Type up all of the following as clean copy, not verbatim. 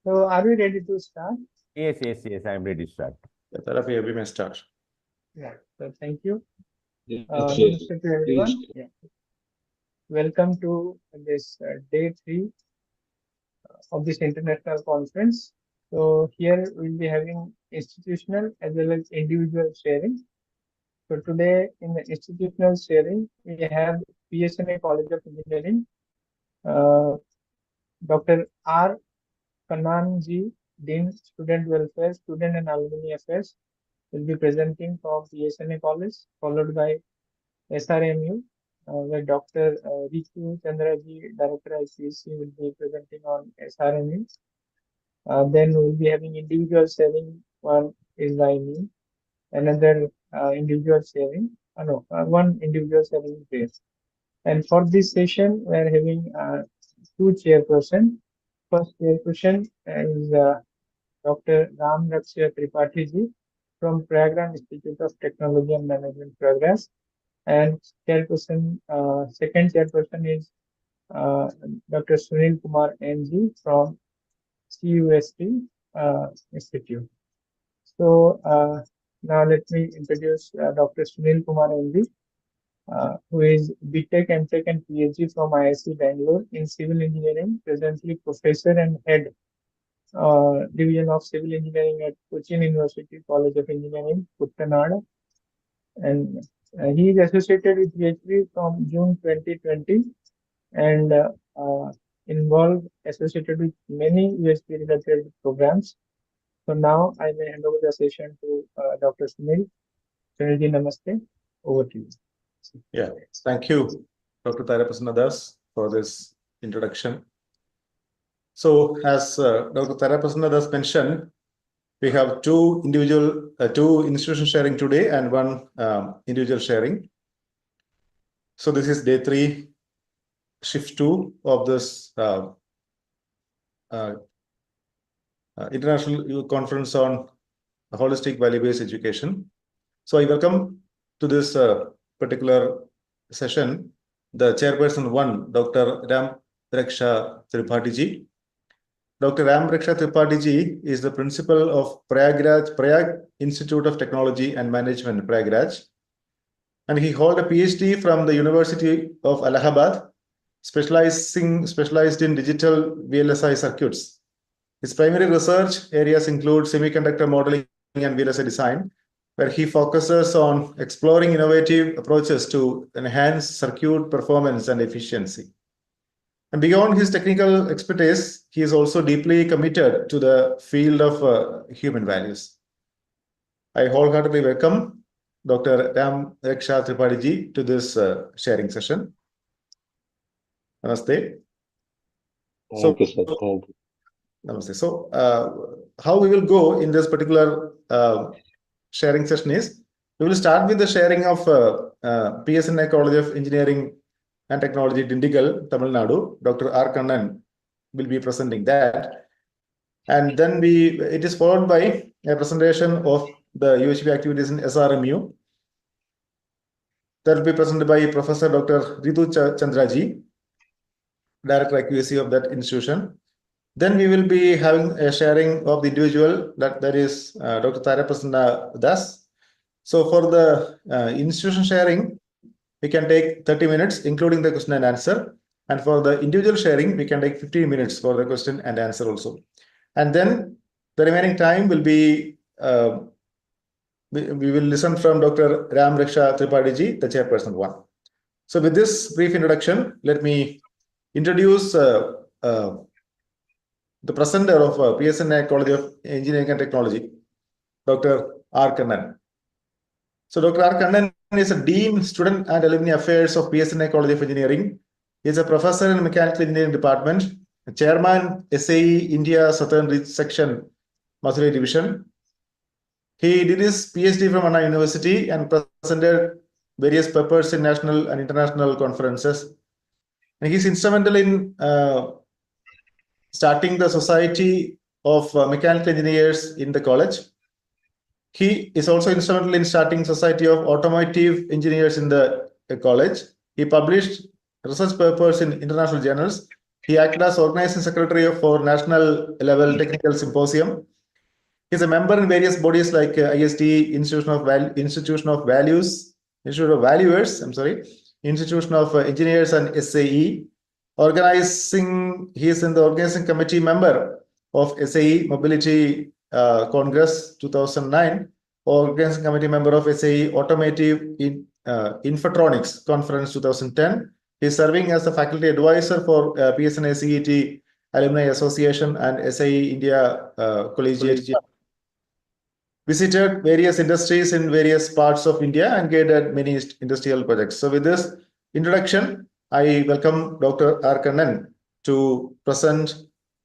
So are we ready to start? Yes, I am ready to start. Therapy, we may start. Yeah. So thank you. Yes, Namaste to everyone. please. Yeah. Welcome to this day 3 of this international conference. So here we'll be having institutional as well as individual sharing. So today in the institutional sharing, we have PSNA College of Engineering, Dr. R. Kananji, Dean Student Welfare, Student and Alumni Affairs, will be presenting from PSNA College, followed by SRMU, where Dr. Ritu Chandraji, Director ICSC, will be presenting on SRMU. Then we'll be having individual sharing. One is by me, another individual sharing. One individual sharing is. And for this session, we are having 2 chairpersons. First chairperson is Dr. Ram Raksha Tripathi ji from Prayagraj Institute of Technology and Management Progress. And chairperson, second chairperson is Dr. Sunil Kumar NG from CUST Institute. So now let me introduce Dr. Sunil Kumar NG, who is BTech, MTech and PhD from IIT Bangalore in Civil Engineering, presently Professor and Head Division of Civil Engineering at Cochin University College of Engineering, Kuttanad. And he is associated with PhD from June 2020 and associated with many USP related programs. So now I may hand over the session to Dr. Sunil. Sunilji, namaste. Over to you. Yeah, thank you, Dr. Tharapasana Das, for this introduction. So, as Dr. Tharapasana Das mentioned, we have two institution sharing today and one individual sharing. So, this is day 3, shift 2 of this International Conference on Holistic Value-Based Education. So, I welcome to this particular session the chairperson 1, Dr. Ram Raksha Tripathi ji. Dr. Ram Raksha Tripathi ji is the principal of Prayag Institute of Technology and Management, Prayagraj, and he held a PhD from the University of Allahabad, specialized in digital VLSI circuits. His primary research areas include semiconductor modeling and VLSI design, where he focuses on exploring innovative approaches to enhance circuit performance and efficiency. And beyond his technical expertise, he is also deeply committed to the field of human values. I wholeheartedly welcome Dr. Ram Raksha Tripathi ji to this sharing session. Namaste. Thank you, sir. Thank you. Namaste. So, how we will go in this particular sharing session is, we will start with the sharing of PSNA College of Engineering and Technology, Dindigul, Tamil Nadu. Dr. R. Kannan will be presenting that. And then it is followed by a presentation of the UHP activities in SRMU. That will be presented by Professor Dr. Ritu Chandraji, Director IQAC of that institution. Then we will be having a sharing of the individual, that is Dr. Tharapasana Das. So for the institution sharing, we can take 30 minutes, including the question and answer. And for the individual sharing, we can take 15 minutes for the question and answer also. And then the remaining time will be, we will listen from Dr. Ram Raksha Tripathi ji, the chairperson 1. So with this brief introduction, let me introduce the presenter of PSNA College of Engineering and Technology, Dr. R. Kannan. So Dr. R. Kannan is a Dean, Student and Alumni Affairs of PSNA College of Engineering. He is a professor in Mechanical Engineering Department, Chairman SAE India Southern Reach Section, Mathura Division. He did his PhD from Anna University and presented various papers in national and international conferences. And he's instrumental in starting the Society of Mechanical Engineers in the college. He is also instrumental in starting Society of Automotive Engineers in the college. He published research papers in international journals He acted as organizing secretary for national level technical symposium. He's a member in various bodies like IST, Institution of Values, Institute of Valuers, Institution of Engineers and SAE. He is in the organizing committee member of SAE Mobility Congress 2009, organizing committee member of SAE Automotive Infotronics Conference 2010. He is serving as a faculty advisor for PSNA CET Alumni Association and SAE India Collegiate. Visited various industries in various parts of India and guided many industrial projects. So with this introduction, I welcome Dr. R. Kannan to present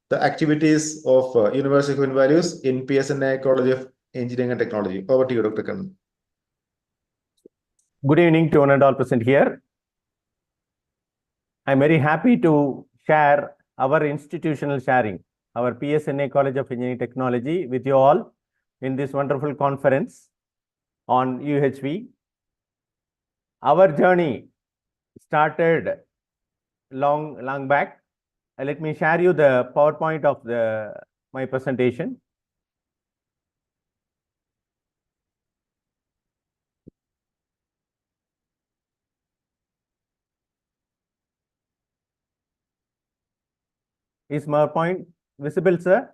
the activities of University of Human Values in PSNA College of Engineering and Technology. Over to you, Dr. Kannan. Good evening to one and all present here. I'm very happy to share our institutional sharing, our PSNA College of Engineering and Technology with you all in this wonderful conference on UHV. Our journey started long back. Let me share you the PowerPoint of my presentation. Is my point visible, sir?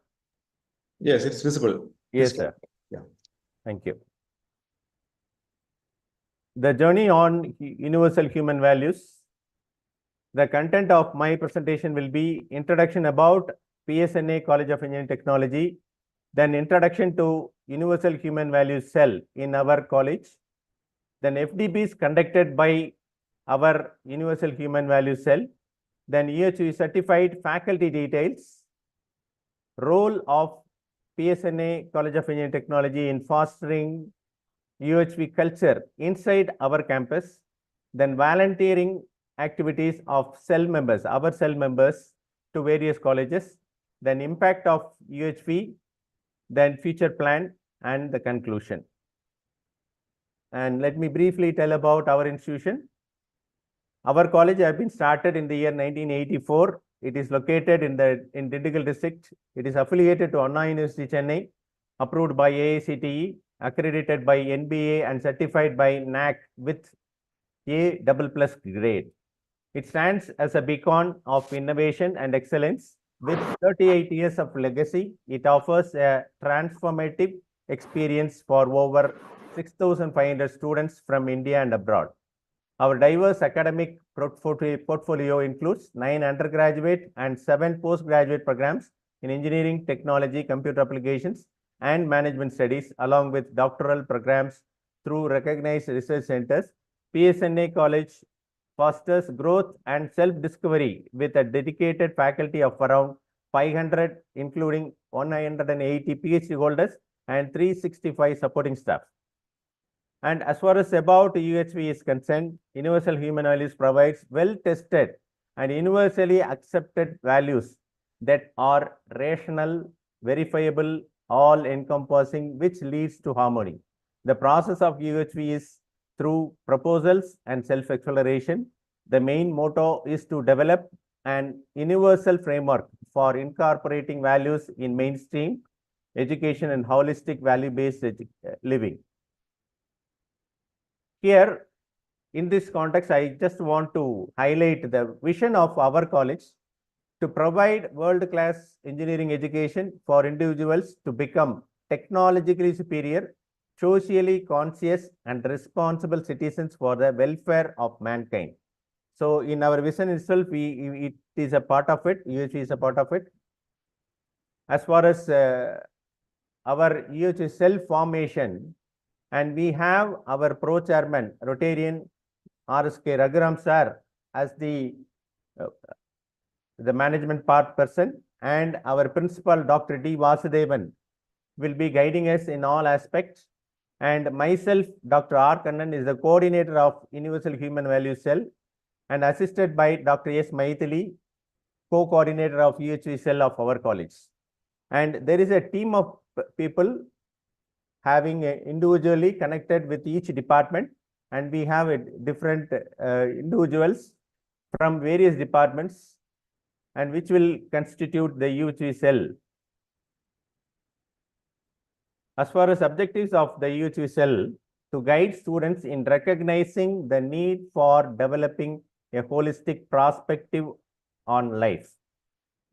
Yes, it's visible. Yes, sir. Yeah. Thank you. The journey on universal human values. The content of my presentation will be introduction about PSNA College of Engineering Technology, then introduction to universal human values cell in our college, then FDPs conducted by our universal human values cell, then UHV certified faculty details, role of PSNA College of Engineering Technology in fostering UHV culture inside our campus, then volunteering activities of cell members, our cell members to various colleges, then impact of UHV, then future plan and the conclusion. And let me briefly tell about our institution. Our college has been started in the year 1984. It is located in Dindigul district. It is affiliated to Anna University, Chennai, approved by AICTE, accredited by NBA and certified by NAC with A++ grade. It stands as a beacon of innovation and excellence. With 38 years of legacy, it offers a transformative experience for over 6,500 students from India and abroad. Our diverse academic portfolio includes 9 undergraduate and 7 postgraduate programs in engineering, technology, computer applications, and management studies, along with doctoral programs through recognized research centers. PSNA College fosters growth and self-discovery with a dedicated faculty of around 500, including 180 PhD holders and 365 supporting staff. And as far as about UHV is concerned, Universal Human Values provides well-tested and universally accepted values that are rational, verifiable, all-encompassing, which leads to harmony. The process of UHV is through proposals and self-exploration. The main motto is to develop an universal framework for incorporating values in mainstream education and holistic value-based living. Here, in this context, I just want to highlight the vision of our college to provide world-class engineering education for individuals to become technologically superior, socially conscious, and responsible citizens for the welfare of mankind. So, in our vision itself, it is a part of it. UHV is a part of it. As far as our UHV self-formation, and we have our pro-chairman, Rotarian RSK Raghuram sir, as the management part person, and our principal, Dr. D. Vasudevan, will be guiding us in all aspects. And myself, Dr. R. Kannan, is the coordinator of Universal Human Values Cell, and assisted by Dr. S. Maithili, co-coordinator of UHV cell of our college. And there is a team of people having individually connected with each department, and we have different individuals from various departments, and which will constitute the UHV cell. As far as objectives of the UHV cell, to guide students in recognizing the need for developing a holistic perspective on life.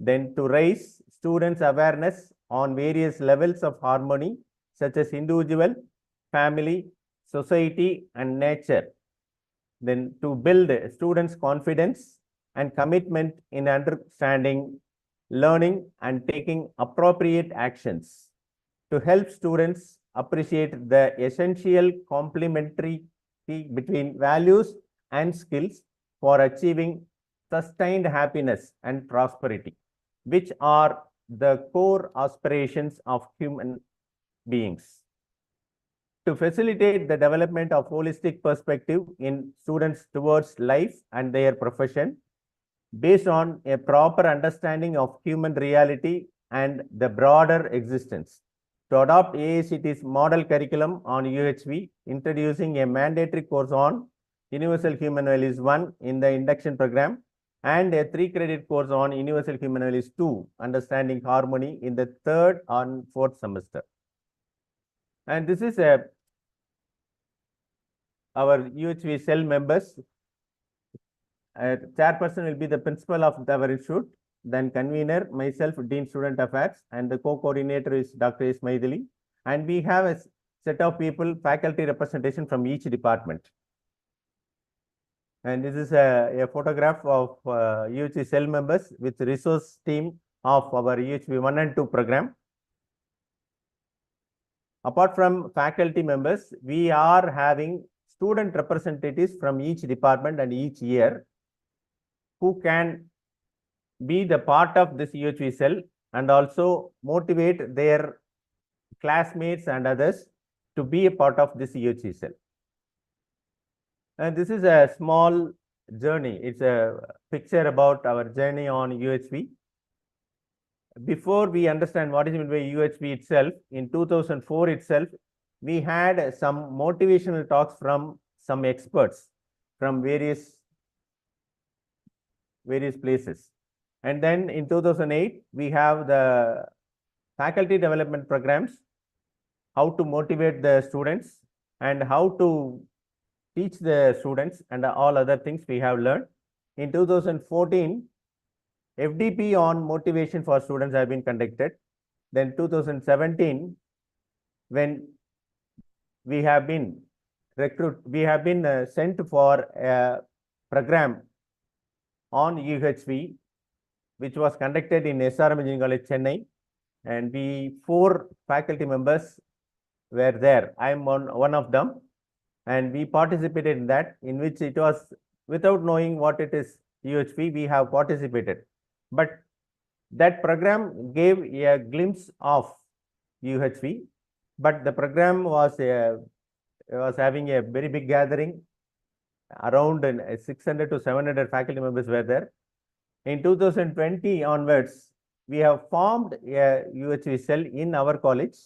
Then to raise students' awareness on various levels of harmony, such as individual, family, society, and nature. Then to build students' confidence and commitment in understanding, learning, and taking appropriate actions. To help students appreciate the essential complementarity between values and skills for achieving sustained happiness and prosperity, which are the core aspirations of human beings. To facilitate the development of holistic perspective in students towards life and their profession, based on a proper understanding of human reality and the broader existence. To adopt AICT's model curriculum on UHV, introducing a mandatory course on Universal Human Values 1 in the induction program, and a 3-credit course on Universal Human Values 2, Understanding Harmony, in the 3rd and 4th semester. And this is our UHV cell members. Chairperson will be the principal of our institute, then convener, myself, Dean Student Affairs, and the co-coordinator is Dr. S. Maithili. And we have a set of people, faculty representation from each department. And this is a photograph of UHV cell members with resource team of our UHV 1 and 2 program. Apart from faculty members, we are having student representatives from each department and each year who can be the part of this UHV cell and also motivate their classmates and others to be a part of this UHV cell. And this is a small journey. It's a picture about our journey on UHV. Before we understand what is meant by UHV itself, in 2004 itself, we had some motivational talks from some experts from various places. And then in 2008, we have the faculty development programs, how to motivate the students and how to teach the students and all other things we have learned. In 2014, FDP on motivation for students have been conducted. Then 2017, when we have been sent for a program on UHV, which was conducted in SRMU College, Chennai, and 4 faculty members were there. I am one of them, and we participated in that, in which it was without knowing what it is UHV, we have participated. But that program gave a glimpse of UHV, but the program was having a very big gathering. Around 600 to 700 faculty members were there. In 2020 onwards, we have formed a UHV cell in our college,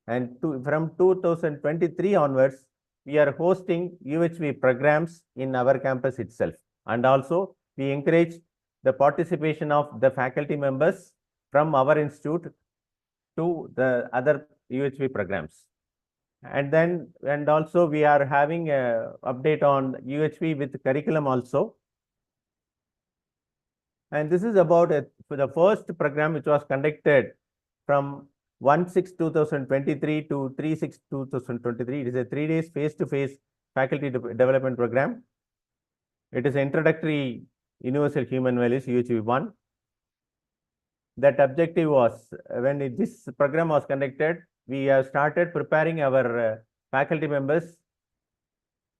and from 2023 onwards, we are hosting UHV programs in our campus itself. And also, we encourage the participation of the faculty members from our institute to the other UHV programs. And also we are having a update on UHV with curriculum also. And this is about the first program which was conducted from 1/6/2023 to 3/6/2023. It is a 3 days face-to-face faculty development program. It is introductory Universal Human Values, UHV 1. That objective was, when this program was conducted, we have started preparing our faculty members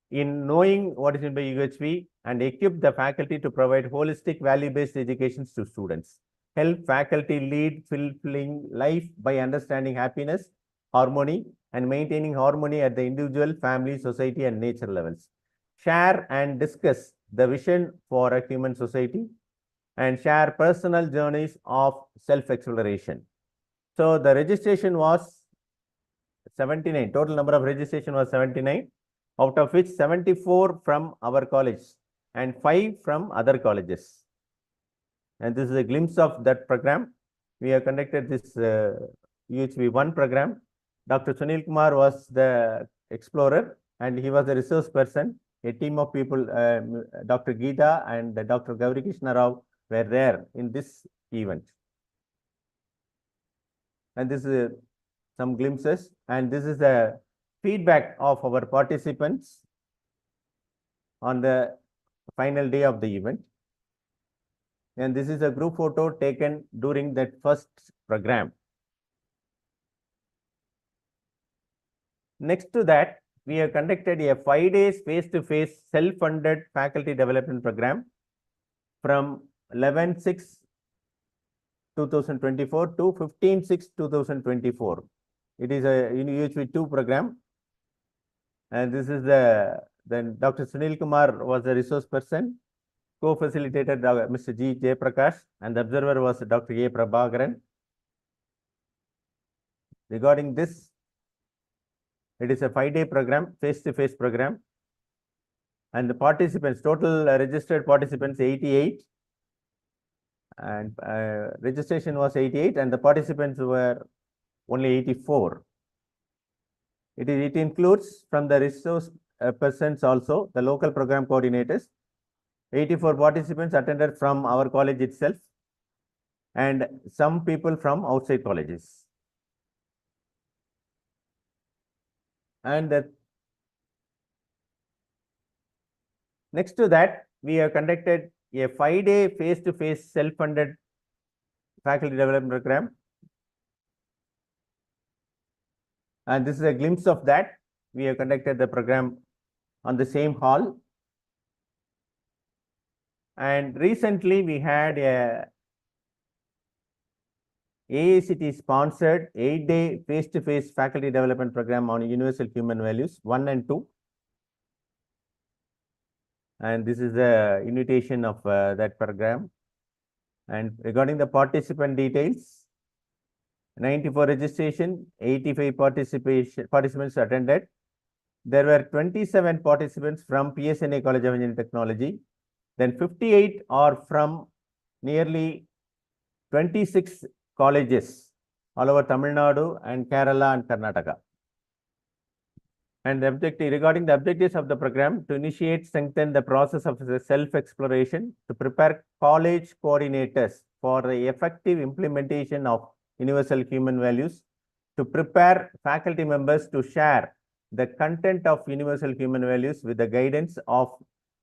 in knowing what is meant by UHV and equip the faculty to provide holistic value-based education to students. Help faculty lead fulfilling life by understanding happiness, harmony, and maintaining harmony at the individual, family, society, and nature levels. Share and discuss the vision for a human society and share personal journeys of self-exploration. So the registration was 79. Total number of registration was 79, out of which 74 from our college and 5 from other colleges. And this is a glimpse of that program. We have conducted this UHV1 program. Dr. Sunil Kumar was the explorer and he was the resource person. A team of people, Dr. Geeta and Dr. Gauri Krishna Rao were there in this event. And this is some glimpses, and this is the feedback of our participants on the final day of the event. And this is a group photo taken during that first program. Next to that, we have conducted a 5 days face-to-face self-funded faculty development program from 11/6/2024 to 15/6/2024. It is a UHV2 program. And this is then Dr. Sunil Kumar was the resource person, co-facilitated Mr. G. Jayaprakash, and the observer was Dr. A. Prabhakaran. Regarding this, it is a 5-day program, face-to-face program. And the participants, total registered participants 88. And registration was 88 and the participants were only 84. It includes from the resource persons also, the local program coordinators. 84 participants attended from our college itself and some people from outside colleges. And next to that, we have conducted a 5-day face-to-face self-funded faculty development program. And this is a glimpse of that. We have conducted the program on the same hall. And recently we had a AICT sponsored 8-day face-to-face faculty development program on universal human values 1 and 2. And this is the invitation of that program. And regarding the participant details, 94 registration, 85 participants attended. There were 27 participants from PSNA College of Engineering Technology. Then 58 are from nearly 26 colleges all over Tamil Nadu and Kerala and Karnataka. And the objective, regarding the objectives of the program, to initiate, strengthen the process of self-exploration, to prepare college coordinators for the effective implementation of universal human values, to prepare faculty members to share the content of universal human values with the guidance of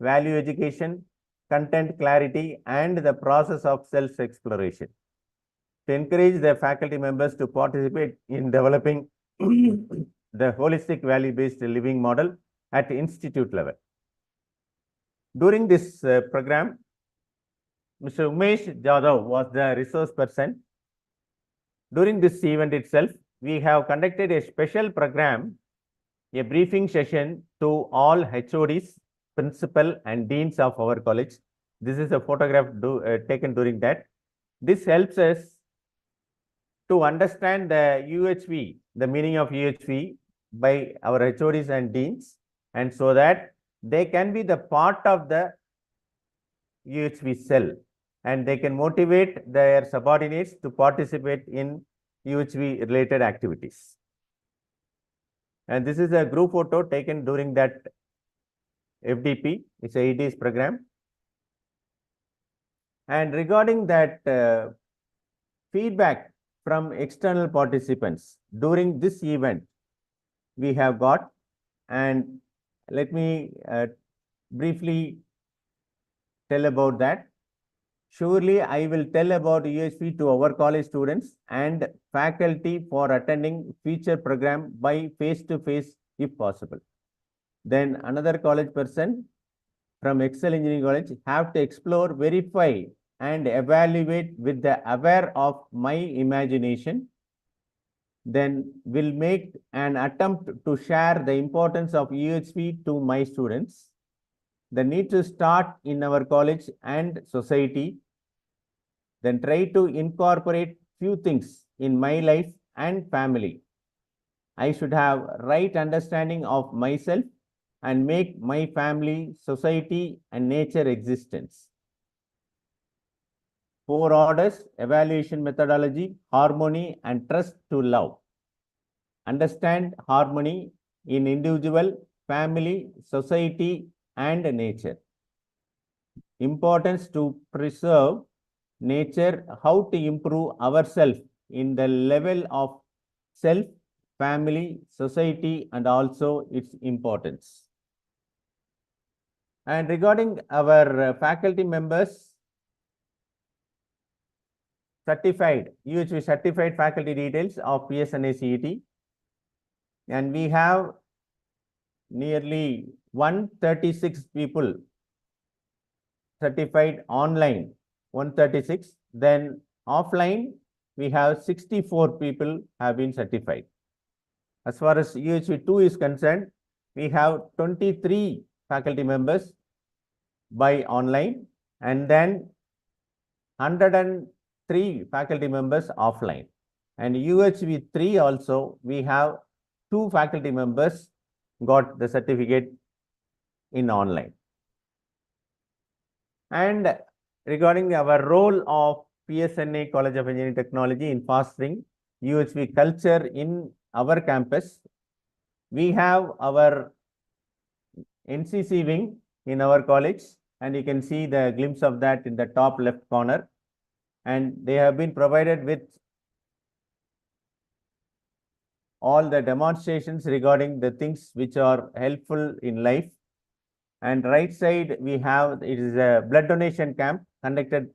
value education, content clarity, and the process of self-exploration, to encourage the faculty members to participate in developing the holistic value-based living model at institute level. During this program, Mr. Umesh Jadhav was the resource person. During this event itself, we have conducted a special program, a briefing session to all HODs, principal and deans of our college. This is a photograph taken during that. This helps us to understand the UHV, the meaning of UHV by our HODs and deans, and so that they can be the part of the UHV cell and they can motivate their subordinates to participate in UHV related activities. And this is a group photo taken during that FDP, it's a 8 days program. And regarding that feedback from external participants during this event, we have got, and let me briefly tell about that. Surely I will tell about UHV to our college students and faculty for attending future program by face-to-face if possible. Then another college person from Excel Engineering College have to explore, verify and evaluate with the aware of my imagination. Then will make an attempt to share the importance of UHV to my students. The need to start in our college and society. Then try to incorporate few things in my life and family. I should have right understanding of myself and make my family, society and nature existence. 4 orders, evaluation methodology, harmony, and trust to love. Understand harmony in individual, family, society, and nature. Importance to preserve nature, how to improve ourselves in the level of self, family, society, and also its importance. And regarding our faculty members, certified, UHV certified faculty details of PSNA CET, and we have nearly 136 people certified online, 136. Then offline, we have 64 people have been certified. As far as UHV 2 is concerned, we have 23 faculty members by online, and then 103 faculty members offline. And UHV 3 also, we have 2 faculty members got the certificate in online. And regarding our role of PSNA College of Engineering Technology in fostering UHV culture in our campus, we have our NCC wing in our college, and you can see the glimpse of that in the top left corner. And they have been provided with all the demonstrations regarding the things which are helpful in life. And right side, we have, it is a blood donation camp conducted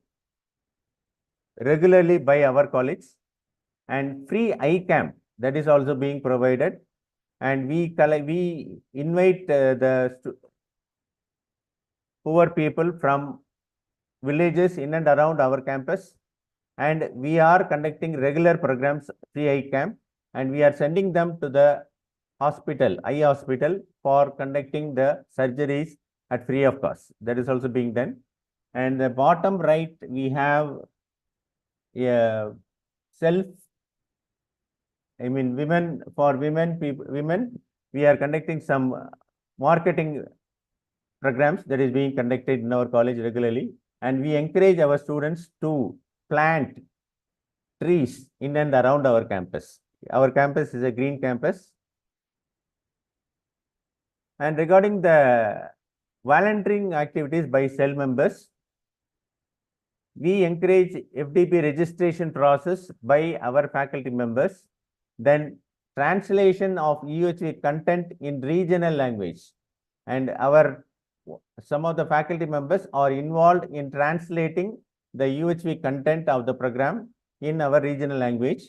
regularly by our college, and free eye camp that is also being provided. And we invite the poor people from villages in and around our campus, and we are conducting regular programs, free eye camp, and we are sending them to the hospital, eye hospital, for conducting the surgeries at free of cost. That is also being done. And the bottom right, we have a women, we are conducting some marketing programs that is being conducted in our college regularly. And we encourage our students to plant trees in and around our campus. Our campus is a green campus. And regarding the volunteering activities by cell members, we encourage FDP registration process by our faculty members, then translation of UHV content in regional language. And some of the faculty members are involved in translating the UHV content of the program in our regional language.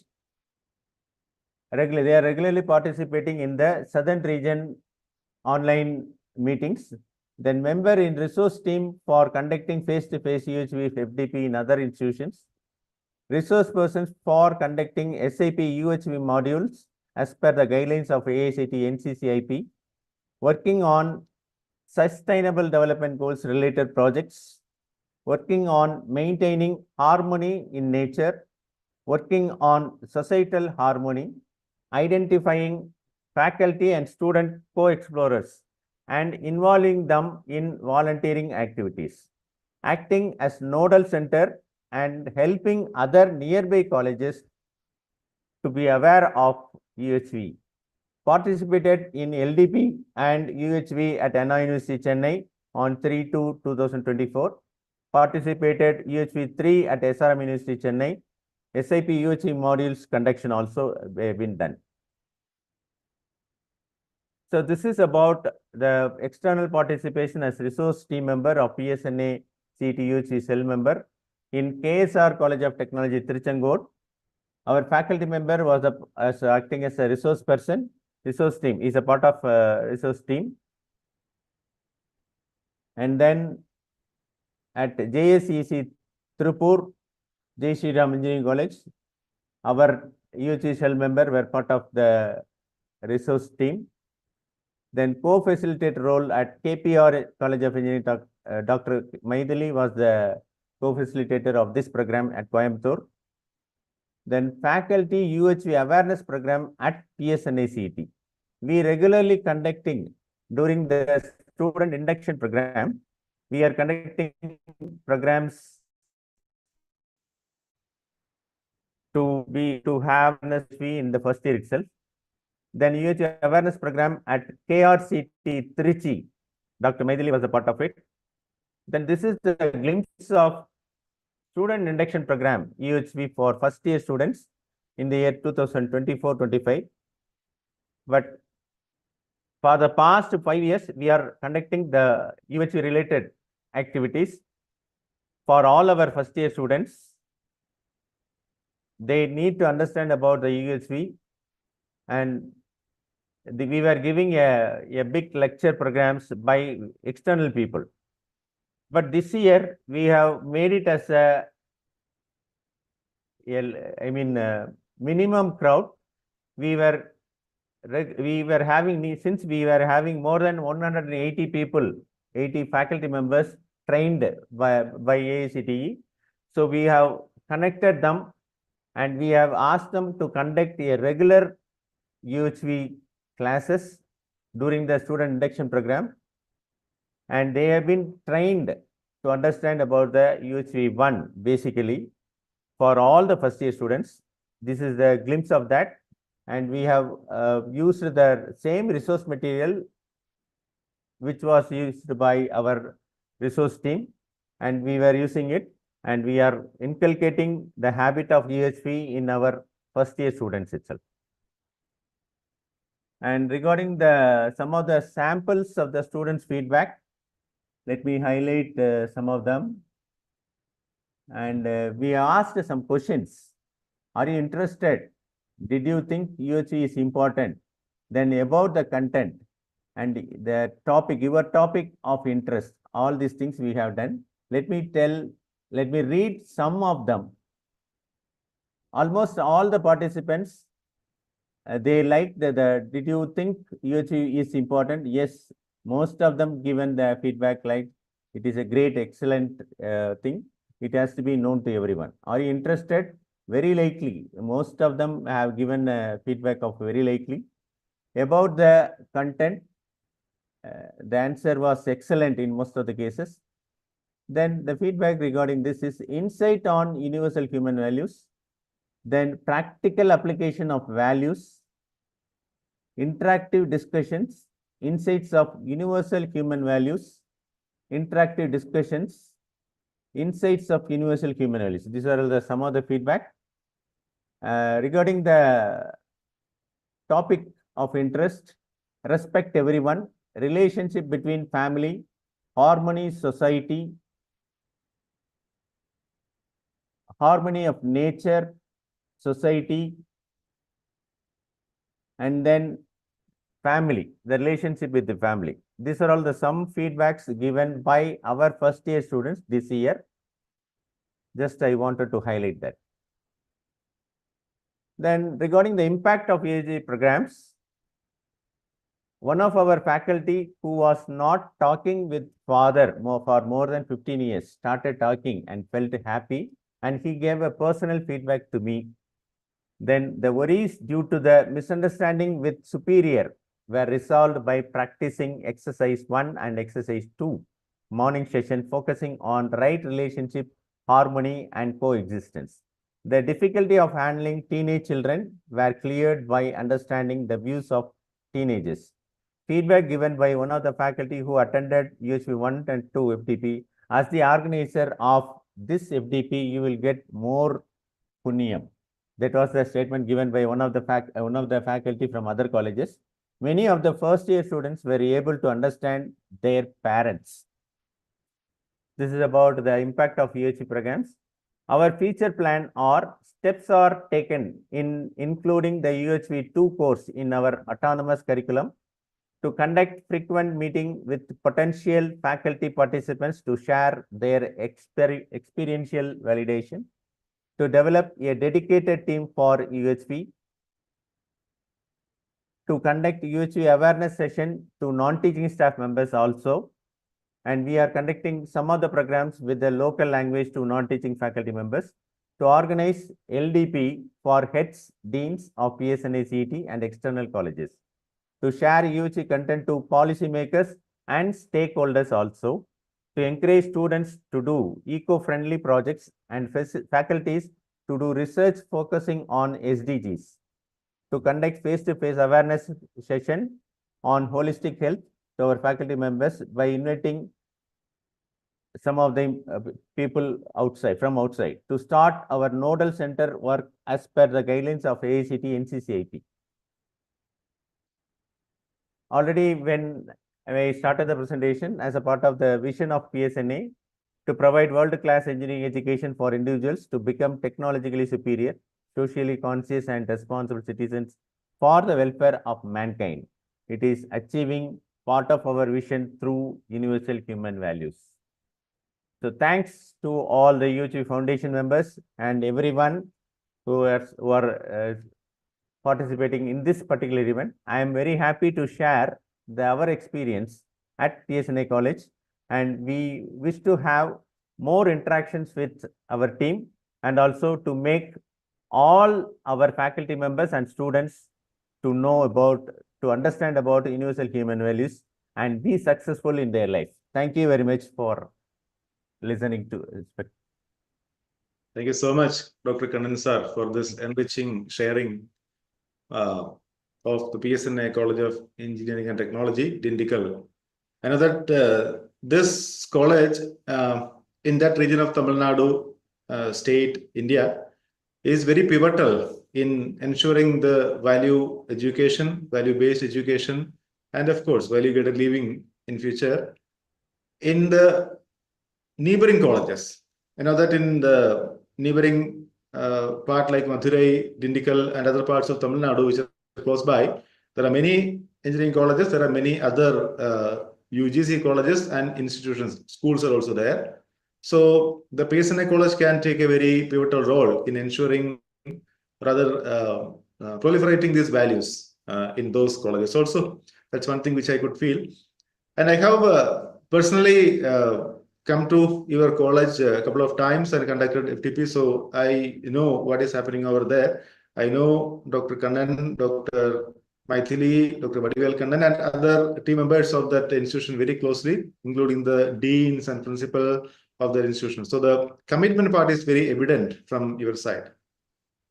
They are regularly participating in the Southern region online meetings. Then member in resource team for conducting face-to-face UHV FDP in other institutions. Resource persons for conducting SAP UHV modules as per the guidelines of AICT NCCIP. Working on sustainable development goals related projects. Working on maintaining harmony in nature. Working on societal harmony. Identifying faculty and student co-explorers and involving them in volunteering activities, acting as nodal center and helping other nearby colleges to be aware of UHV. Participated in LDP and UHV at Anna University, Chennai on 3/2/2024. Participated UHV 3 at SRM University, Chennai. SIP UHV modules conduction also have been done. So this is about the external participation as resource team member of PSNA CET UHV cell member in KSR College of Technology, Tiruchengood. Our faculty member was acting as a resource person. Resource team is a part of resource team. And then at JSEC Tirupur, J. Sri Ram Engineering College, our UHV cell member were part of the resource team. Then co-facilitator role at KPR College of Engineering, Dr. Maithili was the co-facilitator of this program at Coimbatore. Then faculty UHV awareness program at PSNA CET. We regularly conducting during the student induction program, we are conducting programs to have NSV in the first year itself. Then UHV awareness program at KRCT Trichy. Dr. Maithili was a part of it. Then this is the glimpse of student induction program, UHV for first year students in the year 2024-25. But for the past 5 years, we are conducting the UHV related activities for all our first year students. They need to understand about the UHV, and we were giving a big lecture programs by external people. But this year we have made it as a minimum crowd. We were having, since we were having more than 180 people, 80 faculty members trained by AICTE. So we have connected them and we have asked them to conduct a regular UHV classes during the student induction program. And they have been trained to understand about the UHV 1 basically for all the first year students. This is the glimpse of that. And we have used the same resource material which was used by our resource team, and we were using it, and we are inculcating the habit of UHV in our first year students itself. And regarding some of the samples of the students' feedback, let me highlight some of them. And we asked some questions. Are you interested? Did you think UHV is important? Then about the content and the topic, your topic of interest, all these things we have done. Let me read some of them. Almost all the participants, they liked did you think UHV is important? Yes, most of them given the feedback like it is a great, excellent thing. It has to be known to everyone. Are you interested? Very likely. Most of them have given feedback of very likely. About the content, the answer was excellent in most of the cases. Then the feedback regarding this is insight on universal human values, then practical application of values, interactive discussions, insights of universal human values, interactive discussions, insights of universal human values. These are some of the feedback. Regarding the topic of interest, respect everyone, relationship between family, harmony, society, harmony of nature, society, and then family, the relationship with the family. These are all some feedbacks given by our first year students this year. Just I wanted to highlight that. Then regarding the impact of UHV programs, one of our faculty who was not talking with father for more than 15 years started talking and felt happy, and he gave a personal feedback to me. Then the worries due to the misunderstanding with superior were resolved by practicing exercise 1 and exercise 2 morning session, focusing on right relationship, harmony, and coexistence. The difficulty of handling teenage children were cleared by understanding the views of teenagers. Feedback given by one of the faculty who attended UHV 1 and 2 FDP. As the organizer of this FDP, you will get more punyam. That was the statement given by one of the faculty from other colleges. Many of the first year students were able to understand their parents. This is about the impact of UHV programs. Our future plan or steps are taken in including the UHV 2 course in our autonomous curriculum, to conduct frequent meeting with potential faculty participants to share their experiential validation, to develop a dedicated team for UHV, to conduct UHV awareness session to non-teaching staff members also. And we are conducting some of the programs with the local language to non-teaching faculty members, to organize LDP for heads, deans of PSNA CET and external colleges, to share UHV content to policymakers and stakeholders also, to encourage students to do eco-friendly projects and faculties to do research focusing on SDGs, to conduct face-to-face awareness session on holistic health to our faculty members by inviting some of the people from outside to start our nodal center work as per the guidelines of AICT NCCIP. Already when I started the presentation as a part of the vision of PSNA to provide world-class engineering education for individuals to become technologically superior, socially conscious and responsible citizens for the welfare of mankind. It is achieving part of our vision through universal human values. So thanks to all the UHV Foundation members and everyone who are participating in this particular event. I am very happy to share our experience at PSNA College, and we wish to have more interactions with our team and also to make all our faculty members and students to know about, to understand about universal human values and be successful in their life. Thank you very much for listening to. Thank you so much, Dr. Kannan sir, for this enriching sharing of the PSNA College of Engineering and Technology, Dindigul. I know that this college in that region of Tamil Nadu state, India, is very pivotal in ensuring the value education, value-based education, and of course, value-guided living in future in the neighboring colleges. I know that in the neighboring part like Madurai, Dindigul, and other parts of Tamil Nadu, which are close by, there are many engineering colleges. There are many other UGC colleges and institutions. Schools are also there. So the PSNA college can take a very pivotal role in ensuring, rather proliferating these values in those colleges. Also, that's one thing which I could feel. And I have personally come to your college a couple of times and conducted FTP, so I know what is happening over there. I know Dr. Kannan, Dr. Maithili, Dr. Vadivel Kannan, and other team members of that institution very closely, including the deans and principal of the institution. So the commitment part is very evident from your side.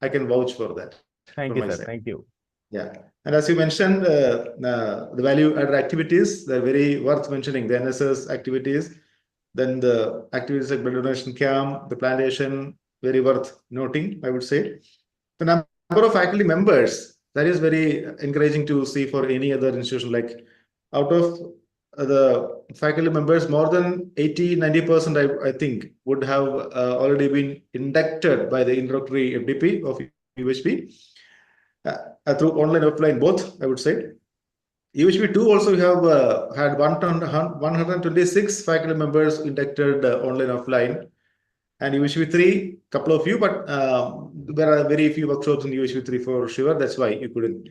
I can vouch for that. Thank you, sir. Thank you. Yeah, and as you mentioned, the value-added activities, they're very worth mentioning. The NSS activities, then the activities like blood donation camp, the plantation, very worth noting, I would say. The number of faculty members, that is very encouraging to see for any other institution. Like out of the faculty members, more than 80-90%, I think, would have already been inducted by the introductory FDP of UHP. Through online offline both, I would say. UHP 2 also have had 126 faculty members inducted online offline, and UHP 3 couple of few, but there are very few workshops in UHP 3 for sure. That's why you couldn't.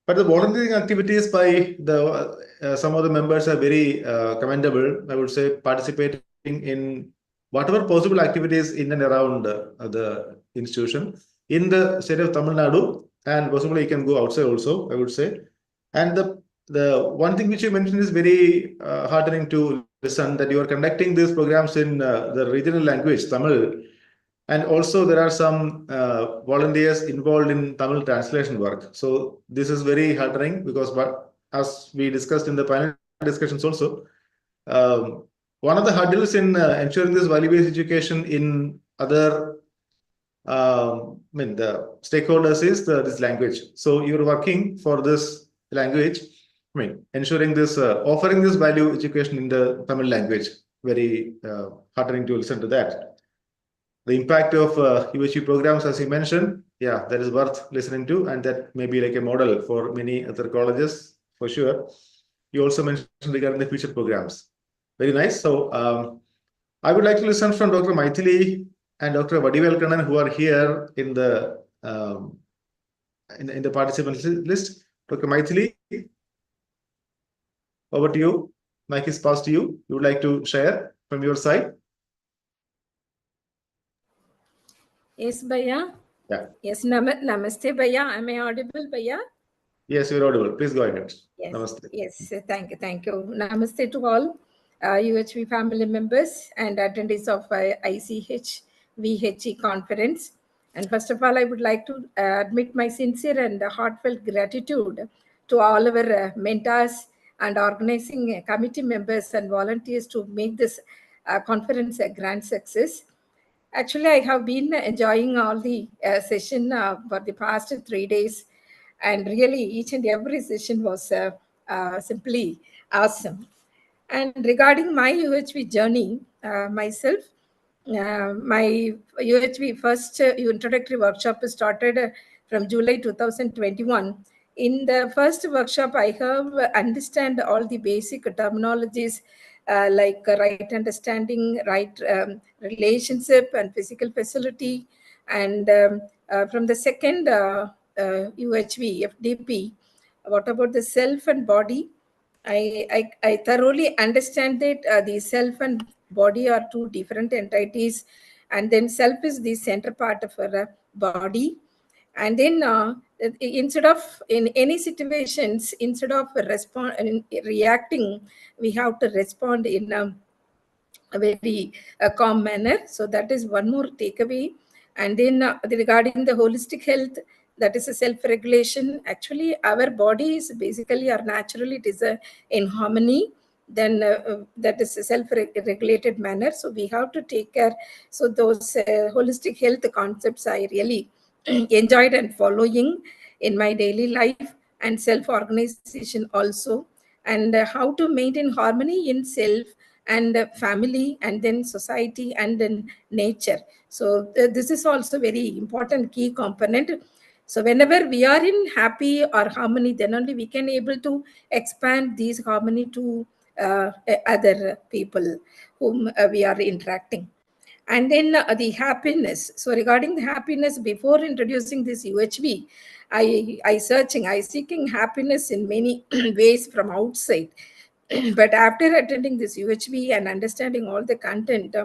But the volunteering activities by the some of the members are very commendable. I would say participating in whatever possible activities in and around the institution in the state of Tamil Nadu, and possibly you can go outside also, I would say. And the one thing which you mentioned is very heartening to listen, that you are conducting these programs in the regional language, Tamil. And also there are some volunteers involved in Tamil translation work. So this is very heartening because as we discussed in the panel discussions also, one of the hurdles in ensuring this value-based education in other the stakeholders is this language. So you're working for this language, ensuring this, offering this value education in the Tamil language. Very heartening to listen to that. The impact of UHP programs, as you mentioned, yeah, that is worth listening to, and that may be like a model for many other colleges for sure. You also mentioned regarding the future programs. Very nice. So I would like to listen from Dr. Maithili and Dr. Vadivel Kannan, who are here in the participant list. Dr. Maithili, over to you. Mic is passed to you. You would like to share from your side? Yes, Bhaiya. Yeah. Yes, namaste, Bhaiya. Am I audible, Bhaiya? Yes, you're audible. Please go ahead. Yes. Namaste. Yes, thank you. Namaste to all UHV family members and attendees of ICH VHE conference. And first of all, I would like to admit my sincere and heartfelt gratitude to all our mentors and organizing committee members and volunteers to make this conference a grand success. Actually, I have been enjoying all the session for the past 3 days, and really each and every session was simply awesome. And regarding my UHV journey, myself, my UHV first introductory workshop started from July 2021. In the first workshop, I have understand all the basic terminologies like right understanding, right relationship, and physical facility. And from the second UHV, FDP, what about the self and body? I thoroughly understand that the self and body are two different entities, and then self is the center part of our body. And then instead of in any situations, instead of reacting, we have to respond in a very calm manner. So that is one more takeaway. And then regarding the holistic health, that is a self-regulation. Actually, our body is basically or naturally it is in harmony. Then that is a self-regulated manner. So we have to take care. So those holistic health concepts I really enjoyed and following in my daily life, and self-organization also, and how to maintain harmony in self and family, and then society, and then nature. So this is also very important key component. So whenever we are in happy or harmony, then only we can able to expand these harmony to other people whom we are interacting. And then the happiness. So regarding the happiness, before introducing this UHV, I seeking happiness in many ways from outside. But after attending this UHV and understanding all the content,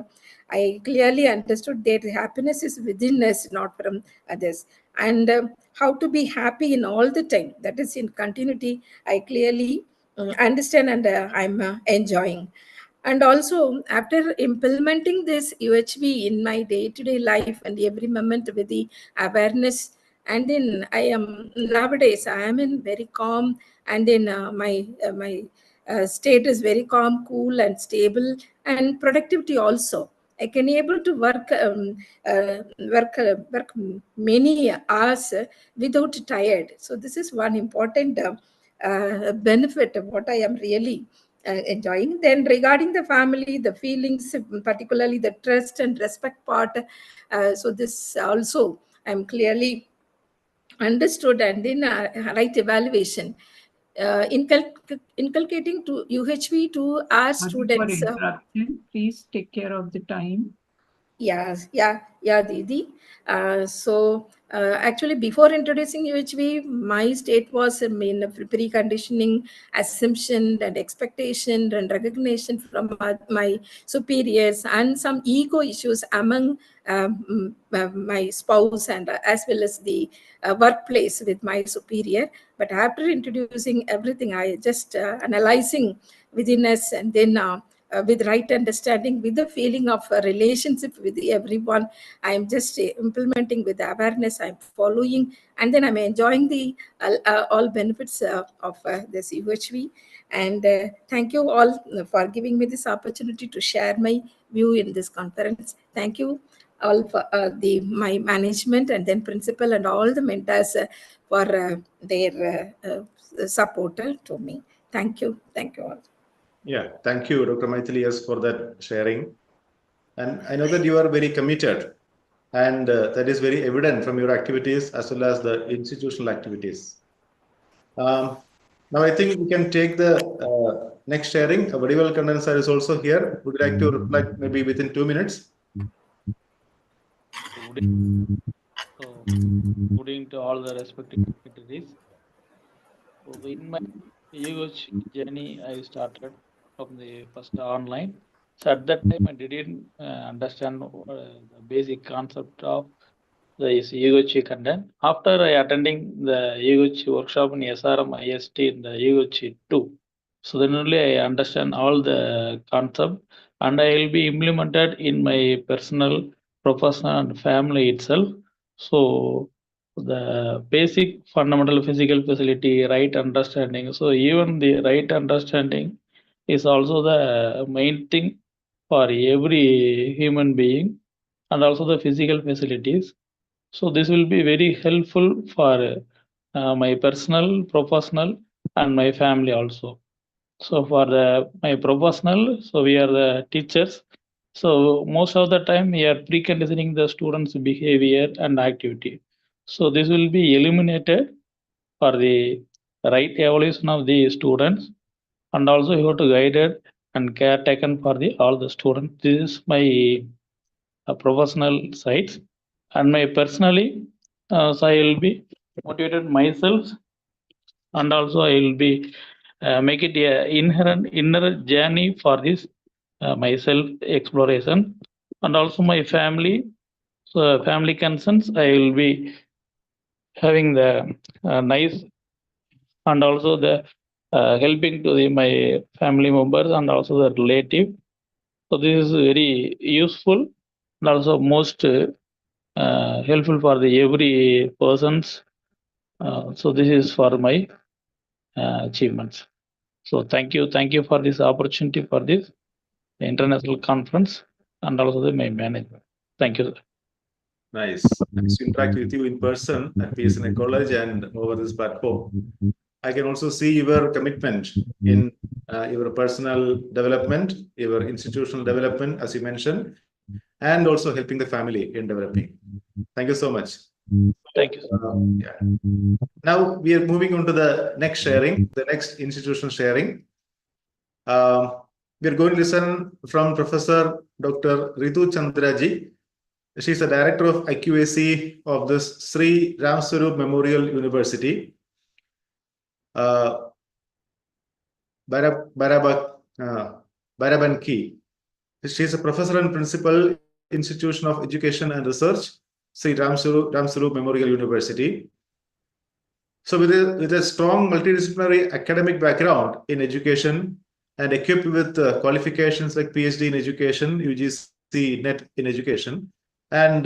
I clearly understood that happiness is within us, not from others. And how to be happy in all the time, that is in continuity, I clearly understand, and I'm enjoying. And also, after implementing this UHV in my day-to-day life and every moment with the awareness, and then I am nowadays I am in very calm, and then my state is very calm, cool, and stable, and productivity also. I can able to work many hours without tired. So this is one important benefit of what I am really enjoying. Then regarding the family, the feelings, particularly the trust and respect part, so this also I'm clearly understood. And then right evaluation, inculcating to UHV to our students. For interruption, please take care of the time. Yeah, Didi. So actually, before introducing UHV, my state was preconditioning, assumption, and expectation, and recognition from my superiors, and some ego issues among my spouse, and as well as the workplace with my superior. But after introducing everything, I just analyzing within us, and then with right understanding, with the feeling of a relationship with everyone, I'm just implementing with awareness, I'm following, and then I'm enjoying the all benefits of this UHV. And thank you all for giving me this opportunity to share my view in this conference. Thank you all for my management, and then principal, and all the mentors for their support to me. Thank you all. Yeah, thank you, Dr. Maithili, for that sharing. And I know that you are very committed, and that is very evident from your activities as well as the institutional activities. Now, I think we can take the next sharing. Vadivel Kannan sir is also here. Would you like to reflect maybe within 2 minutes? Good evening to all the respective secretaries. So in my UH journey, I started from the first online. So at that time, I didn't understand the basic concept of the UH content. After I attending the UH workshop in SRM IST in the UH 2, so then only I understand all the concept, and I will be implemented in my personal, professional, and family itself. So the basic fundamental physical facility, right understanding. So even the right understanding is also the main thing for every human being, and also the physical facilities. So this will be very helpful for my personal, professional, and my family also. So for my professional, so we are the teachers. So most of the time we are preconditioning the students' behavior and activity. So this will be eliminated for the right evaluation of the students, and also you have to guide it and care taken for the all the students. This is my professional sides, and my personally, so I will be motivated myself, and also I will be make it a inherent inner journey for this my self exploration, and also my family. So family concerns, I will be having the nice, and also the helping to my family members and also the relative. So this is very useful and also most helpful for the every persons. So this is for my achievements. So thank you for this opportunity for this international conference, and also the my management. Thank you. Nice. Nice to interact with you in person at PSNA College and over this platform. I can also see your commitment in your personal development, your institutional development, as you mentioned, and also helping the family in developing. Thank you so much. Thank you. Yeah. Now we are moving on to the next sharing, the next institutional sharing. We are going to listen from Professor Dr. Ritu Chandraji. She is the director of IQAC of this Sri Ramswarup Memorial University. Barabanki. She is a professor and principal, Institution of Education and Research, Sri Ramswarup Memorial University. So with a strong multidisciplinary academic background in education and equipped with qualifications like PhD in education, UGC NET in education, and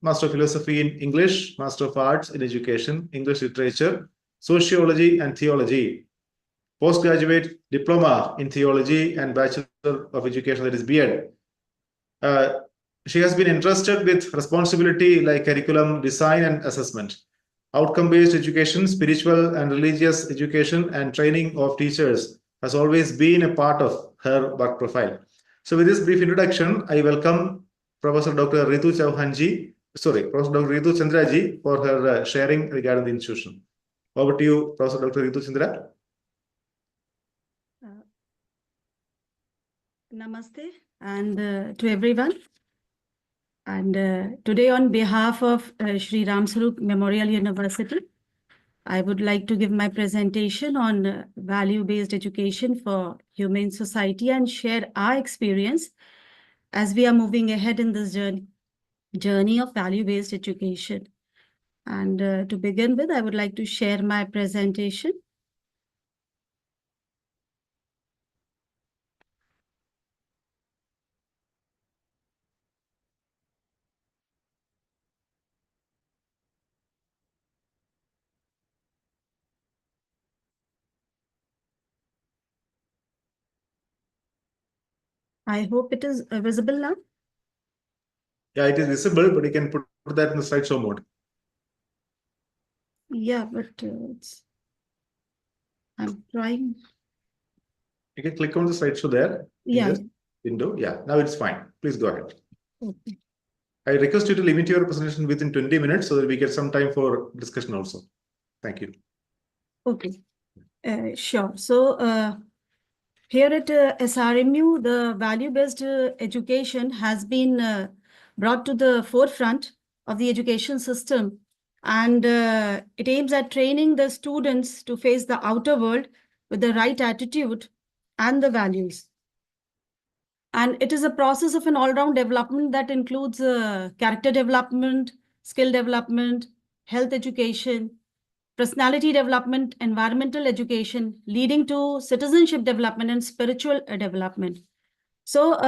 Master of Philosophy in English, Master of Arts in Education, English Literature, Sociology and Theology, postgraduate diploma in theology and Bachelor of Education, that is B.Ed. She has been entrusted with responsibility like curriculum design and assessment, outcome-based education, spiritual and religious education, and training of teachers has always been a part of her work profile. So with this brief introduction, I welcome Professor Dr. Ritu Chandraji for her sharing regarding the institution. Over to you, Professor Dr. Ritu Chandra. Namaste and to everyone. And today on behalf of Sri Ramswarup Memorial University, I would like to give my presentation on value-based education for humane society and share our experience as we are moving ahead in this journey of value-based education. And to begin with, I would like to share my presentation. I hope it is visible now. Yeah, it is visible, but you can put that in the slideshow mode. Yeah, but I'm trying. You can click on the slideshow there. Yeah. In this window. Yeah, now it's fine. Please go ahead. Okay. I request you to limit your presentation within 20 minutes so that we get some time for discussion also. Thank you. Okay, sure. So here at SRMU, the value-based education has been brought to the forefront of the education system, and it aims at training the students to face the outer world with the right attitude and the values. And it is a process of an all-round development that includes character development, skill development, health education, personality development, environmental education, leading to citizenship development and spiritual development. So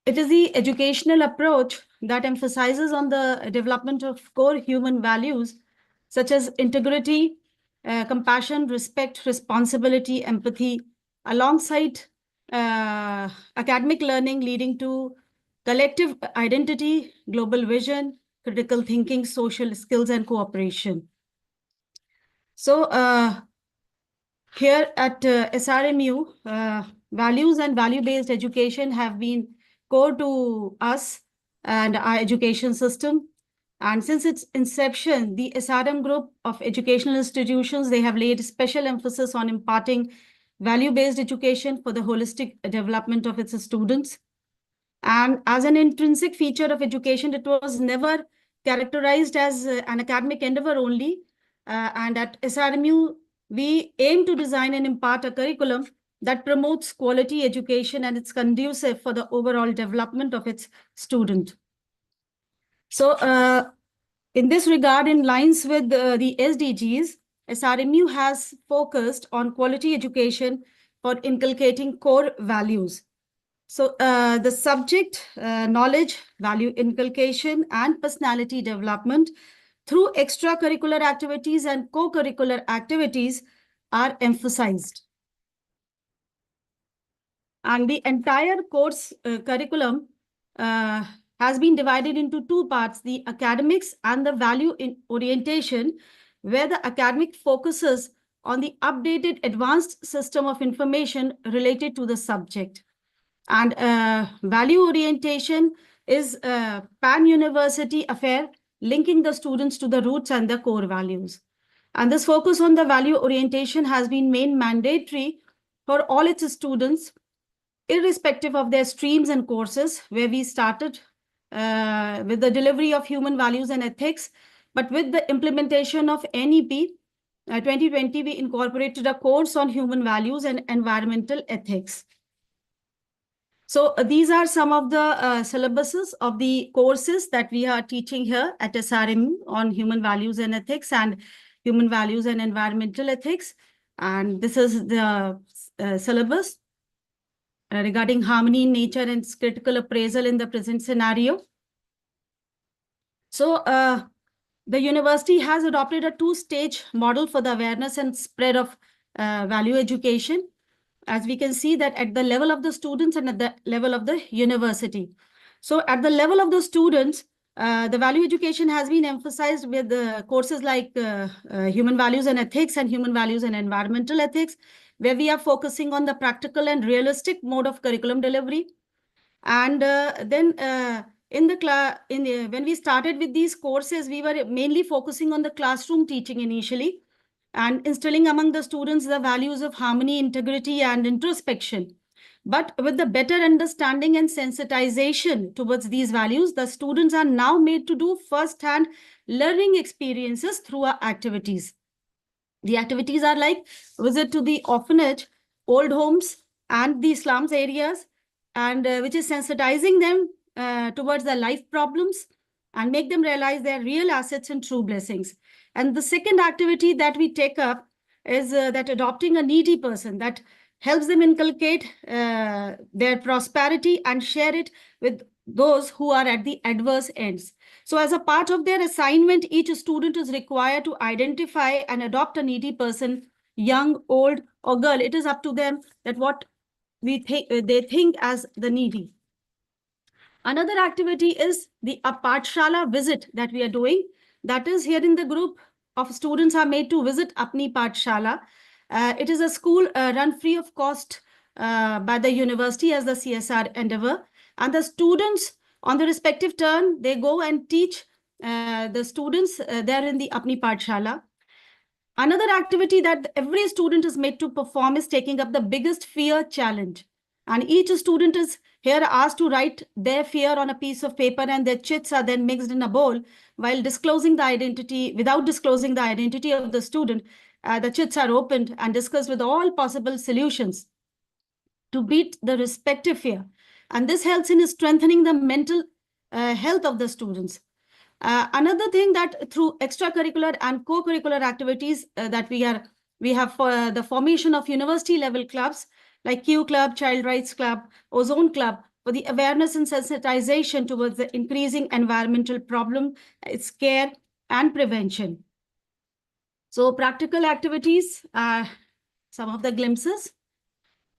it is the educational approach that emphasizes on the development of core human values such as integrity, compassion, respect, responsibility, empathy, alongside academic learning leading to collective identity, global vision, critical thinking, social skills, and cooperation. So here at SRMU, values and value-based education have been core to us and our education system. And since its inception, the SRM group of educational institutions, they have laid special emphasis on imparting value-based education for the holistic development of its students. And as an intrinsic feature of education, it was never characterized as an academic endeavor only. And at SRMU, we aim to design and impart a curriculum that promotes quality education and it's conducive for the overall development of its student. So in this regard, in lines with the SDGs, SRMU has focused on quality education for inculcating core values. So the subject, knowledge, value inculcation, and personality development through extracurricular activities and co-curricular activities are emphasized. And the entire course curriculum has been divided into two parts, the academics and the value orientation, where the academic focuses on the updated advanced system of information related to the subject. And value orientation is a pan-university affair linking the students to the roots and the core values. And this focus on the value orientation has been made mandatory for all its students, irrespective of their streams and courses, where we started with the delivery of human values and ethics. But with the implementation of NEP 2020, we incorporated a course on human values and environmental ethics. So these are some of the syllabuses of the courses that we are teaching here at SRMU on human values and ethics and human values and environmental ethics. And this is the syllabus regarding harmony in nature and critical appraisal in the present scenario. So the university has adopted a two-stage model for the awareness and spread of value education, as we can see that at the level of the students and at the level of the university. So at the level of the students, the value education has been emphasized with the courses like human values and ethics and human values and environmental ethics, where we are focusing on the practical and realistic mode of curriculum delivery. And then when we started with these courses, we were mainly focusing on the classroom teaching initially, and instilling among the students the values of harmony, integrity, and introspection. But with the better understanding and sensitization towards these values, the students are now made to do first-hand learning experiences through our activities. The activities are like visit to the orphanage, old homes, and the slums areas, and which is sensitizing them towards their life problems and make them realize their real assets and true blessings. And the second activity that we take up is that adopting a needy person, that helps them inculcate their prosperity and share it with those who are at the adverse ends. So as a part of their assignment, each student is required to identify and adopt a needy person, young, old, or girl. It is up to them that what they think as the needy. Another activity is the Pathshala visit that we are doing. That is, here in the group of students are made to visit Apni Pathshala. It is a school run free of cost by the university as the CSR endeavor. And the students on the respective turn, they go and teach the students there in the Apni Pathshala. Another activity that every student is made to perform is taking up the biggest fear challenge. And each student is here asked to write their fear on a piece of paper, and their chits are then mixed in a bowl while disclosing the identity. Without disclosing the identity of the student, the chits are opened and discussed with all possible solutions to beat the respective fear. And this helps in strengthening the mental health of the students. Another thing that through extracurricular and co-curricular activities that we have the formation of university level clubs like Q Club, Child Rights Club, Ozone Club, for the awareness and sensitization towards the increasing environmental problem, its care and prevention. So practical activities, some of the glimpses.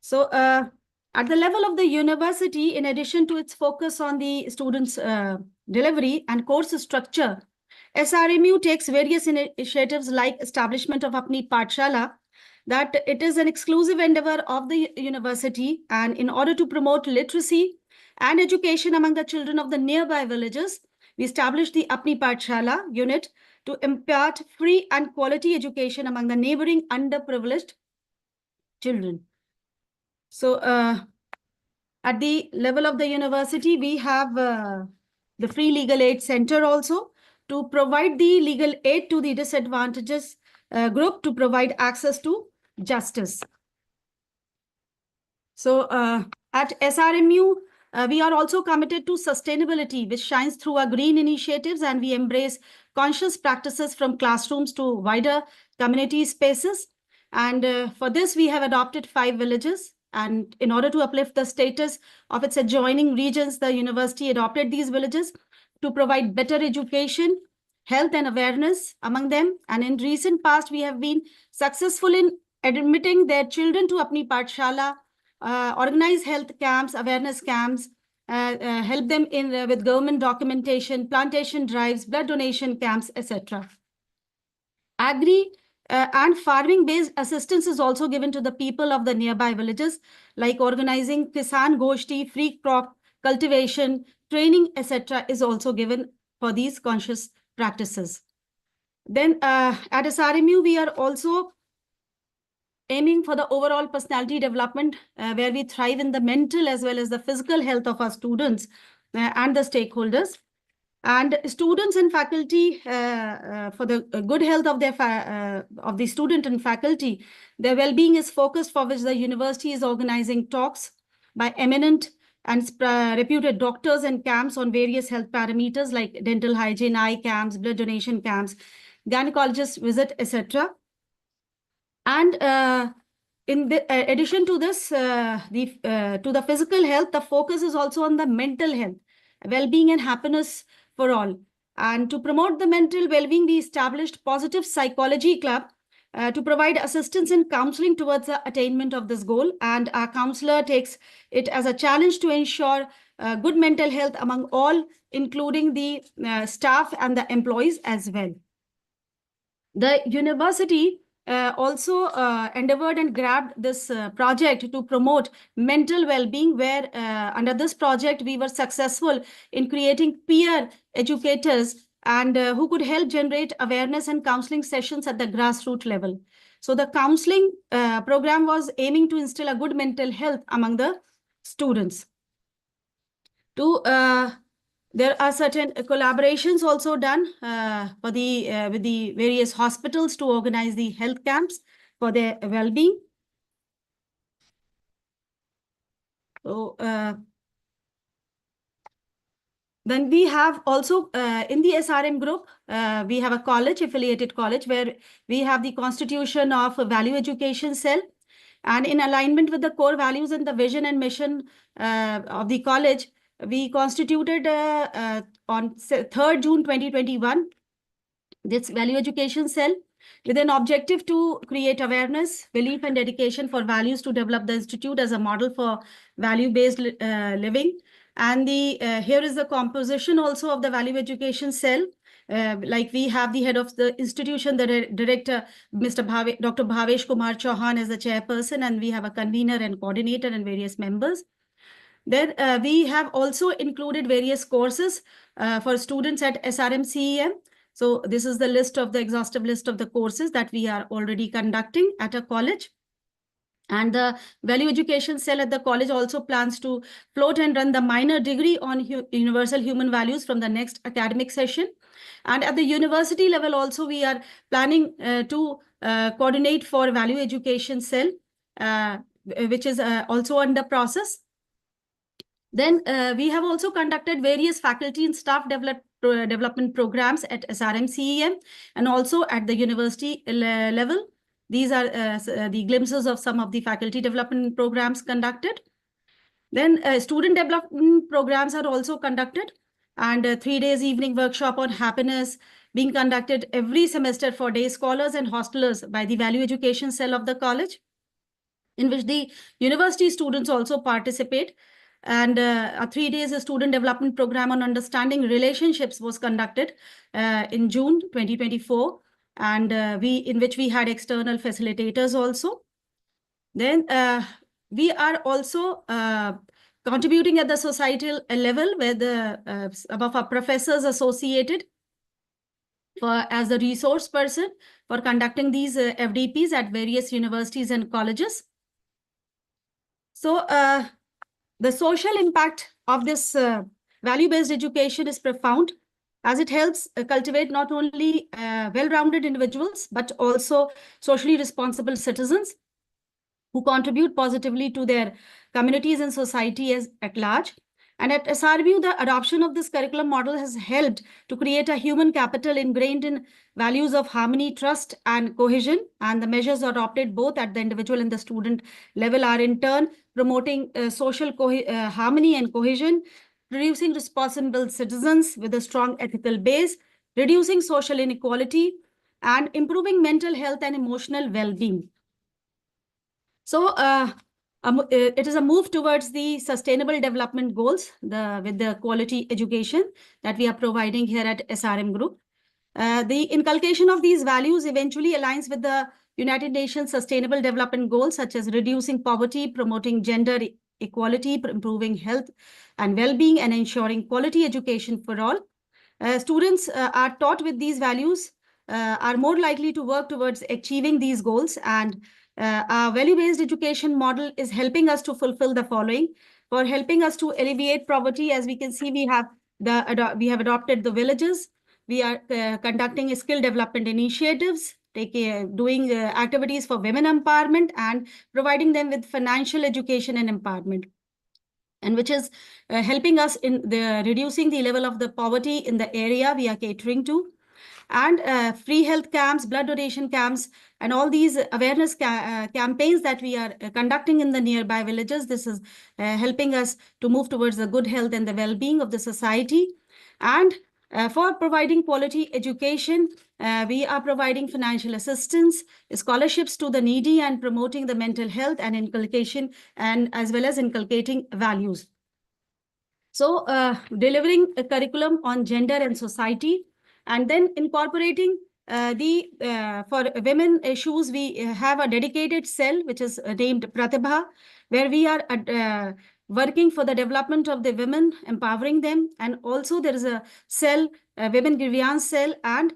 So at the level of the university, in addition to its focus on the students' delivery and course structure, SRMU takes various initiatives like establishment of Apni Pathshala, that it is an exclusive endeavor of the university, and in order to promote literacy and education among the children of the nearby villages, we established the Apni Pathshala unit to impart free and quality education among the neighboring underprivileged children. So at the level of the university, we have the Free Legal Aid Center also to provide the legal aid to the disadvantages group to provide access to justice. So at SRMU, we are also committed to sustainability, which shines through our green initiatives, and we embrace conscious practices from classrooms to wider community spaces. And for this, we have adopted 5 villages. And in order to uplift the status of its adjoining regions, the university adopted these villages to provide better education, health and awareness among them. And in recent past, we have been successful in admitting their children to Apni Pathshala, organize health camps, awareness camps, help them in with government documentation, plantation drives, blood donation camps, etc. Agri and farming-based assistance is also given to the people of the nearby villages, like organizing Kisan Goshti, free crop cultivation, training, etc. is also given for these conscious practices. Then at SRMU, we are also aiming for the overall personality development, where we thrive in the mental as well as the physical health of our students and the stakeholders. And students and faculty, for the good health of the student and faculty, their well-being is focused, for which the university is organizing talks by eminent and reputed doctors and camps on various health parameters like dental hygiene, eye camps, blood donation camps, gynecologist visit, etc. And in the addition to this, to the physical health, the focus is also on the mental health, well-being and happiness for all. And to promote the mental well-being, we established Positive Psychology Club to provide assistance in counseling towards the attainment of this goal. And our counselor takes it as a challenge to ensure good mental health among all, including the staff and the employees as well. The university also endeavored and grabbed this project to promote mental well-being, where under this project, we were successful in creating peer educators and who could help generate awareness and counseling sessions at the grassroots level. So the counseling program was aiming to instill a good mental health among the students. There are certain collaborations also done for the with the various hospitals to organize the health camps for their well-being. So then we have also in the SRM group, we have a college, affiliated college, where we have the constitution of a value education cell. And in alignment with the core values and the vision and mission of the college, we constituted on 3rd June 2021 this value education cell with an objective to create awareness, belief, and dedication for values to develop the institute as a model for value-based living. And here is the composition also of the value education cell. Like we have the head of the institution, the director, Dr. Bhavesh Kumar Chauhan as the chairperson, and we have a convener and coordinator and various members. Then we have also included various courses for students at SRMCEM. So this is the list of the exhaustive list of the courses that we are already conducting at a college. And the value education cell at the college also plans to float and run the minor degree on universal human values from the next academic session. And at the university level also, we are planning to coordinate for value education cell, which is also under process. Then we have also conducted various faculty and staff development programs at SRMCEM and also at the university level. These are the glimpses of some of the faculty development programs conducted. Then student development programs are also conducted, and 3 days evening workshop on happiness being conducted every semester for day scholars and hostelers by the value education cell of the college, in which the university students also participate. And a 3 days student development program on understanding relationships was conducted in June 2024, and in which we had external facilitators also. Then we are also contributing at the societal level, where the above our professors associated as a resource person for conducting these FDPs at various universities and colleges. So the social impact of this value-based education is profound, as it helps cultivate not only well-rounded individuals, but also socially responsible citizens who contribute positively to their communities and society at large. And at SRMU, the adoption of this curriculum model has helped to create a human capital ingrained in values of harmony, trust, and cohesion. And the measures adopted both at the individual and the student level are in turn promoting social harmony and cohesion, producing responsible citizens with a strong ethical base, reducing social inequality, and improving mental health and emotional well-being. So it is a move towards the sustainable development goals with the quality education that we are providing here at SRM Group. The inculcation of these values eventually aligns with the United Nations Sustainable Development Goals, such as reducing poverty, promoting gender equality, improving health and well-being, and ensuring quality education for all. Students are taught with these values are more likely to work towards achieving these goals, and our value-based education model is helping us to fulfill the following. For helping us to alleviate poverty, as we can see, we have adopted the villages. We are conducting skill development initiatives, doing activities for women empowerment, and providing them with financial education and empowerment, and which is helping us in reducing the level of the poverty in the area we are catering to. And free health camps, blood donation camps, and all these awareness campaigns that we are conducting in the nearby villages. This is helping us to move towards the good health and the well-being of the society. And for providing quality education, we are providing financial assistance, scholarships to the needy, and promoting the mental health and inculcation, and as well as inculcating values. So delivering a curriculum on gender and society, and then incorporating for women issues, we have a dedicated cell which is named Pratibha, where we are working for the development of the women, empowering them. And also there is a cell, Women Grievance Cell, and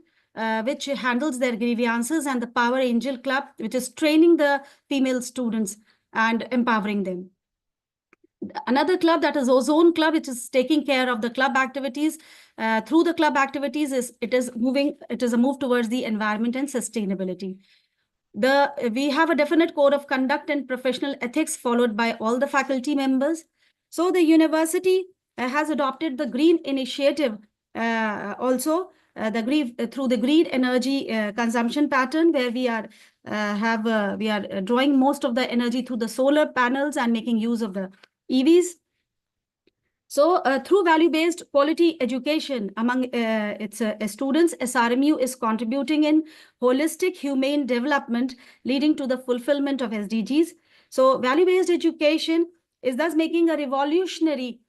which handles their grievances, and the Power Angel Club, which is training the female students and empowering them. Another club, that is Ozone Club, which is taking care of the club activities. Through the club activities, it is a move towards the environment and sustainability. We have a definite code of conduct and professional ethics followed by all the faculty members. So the university has adopted the green initiative also, through the green energy consumption pattern, where we are drawing most of the energy through the solar panels and making use of the EVs. So through value-based quality education among its students, SRMU is contributing in holistic humane development, leading to the fulfillment of SDGs. So value-based education is thus making a revolutionary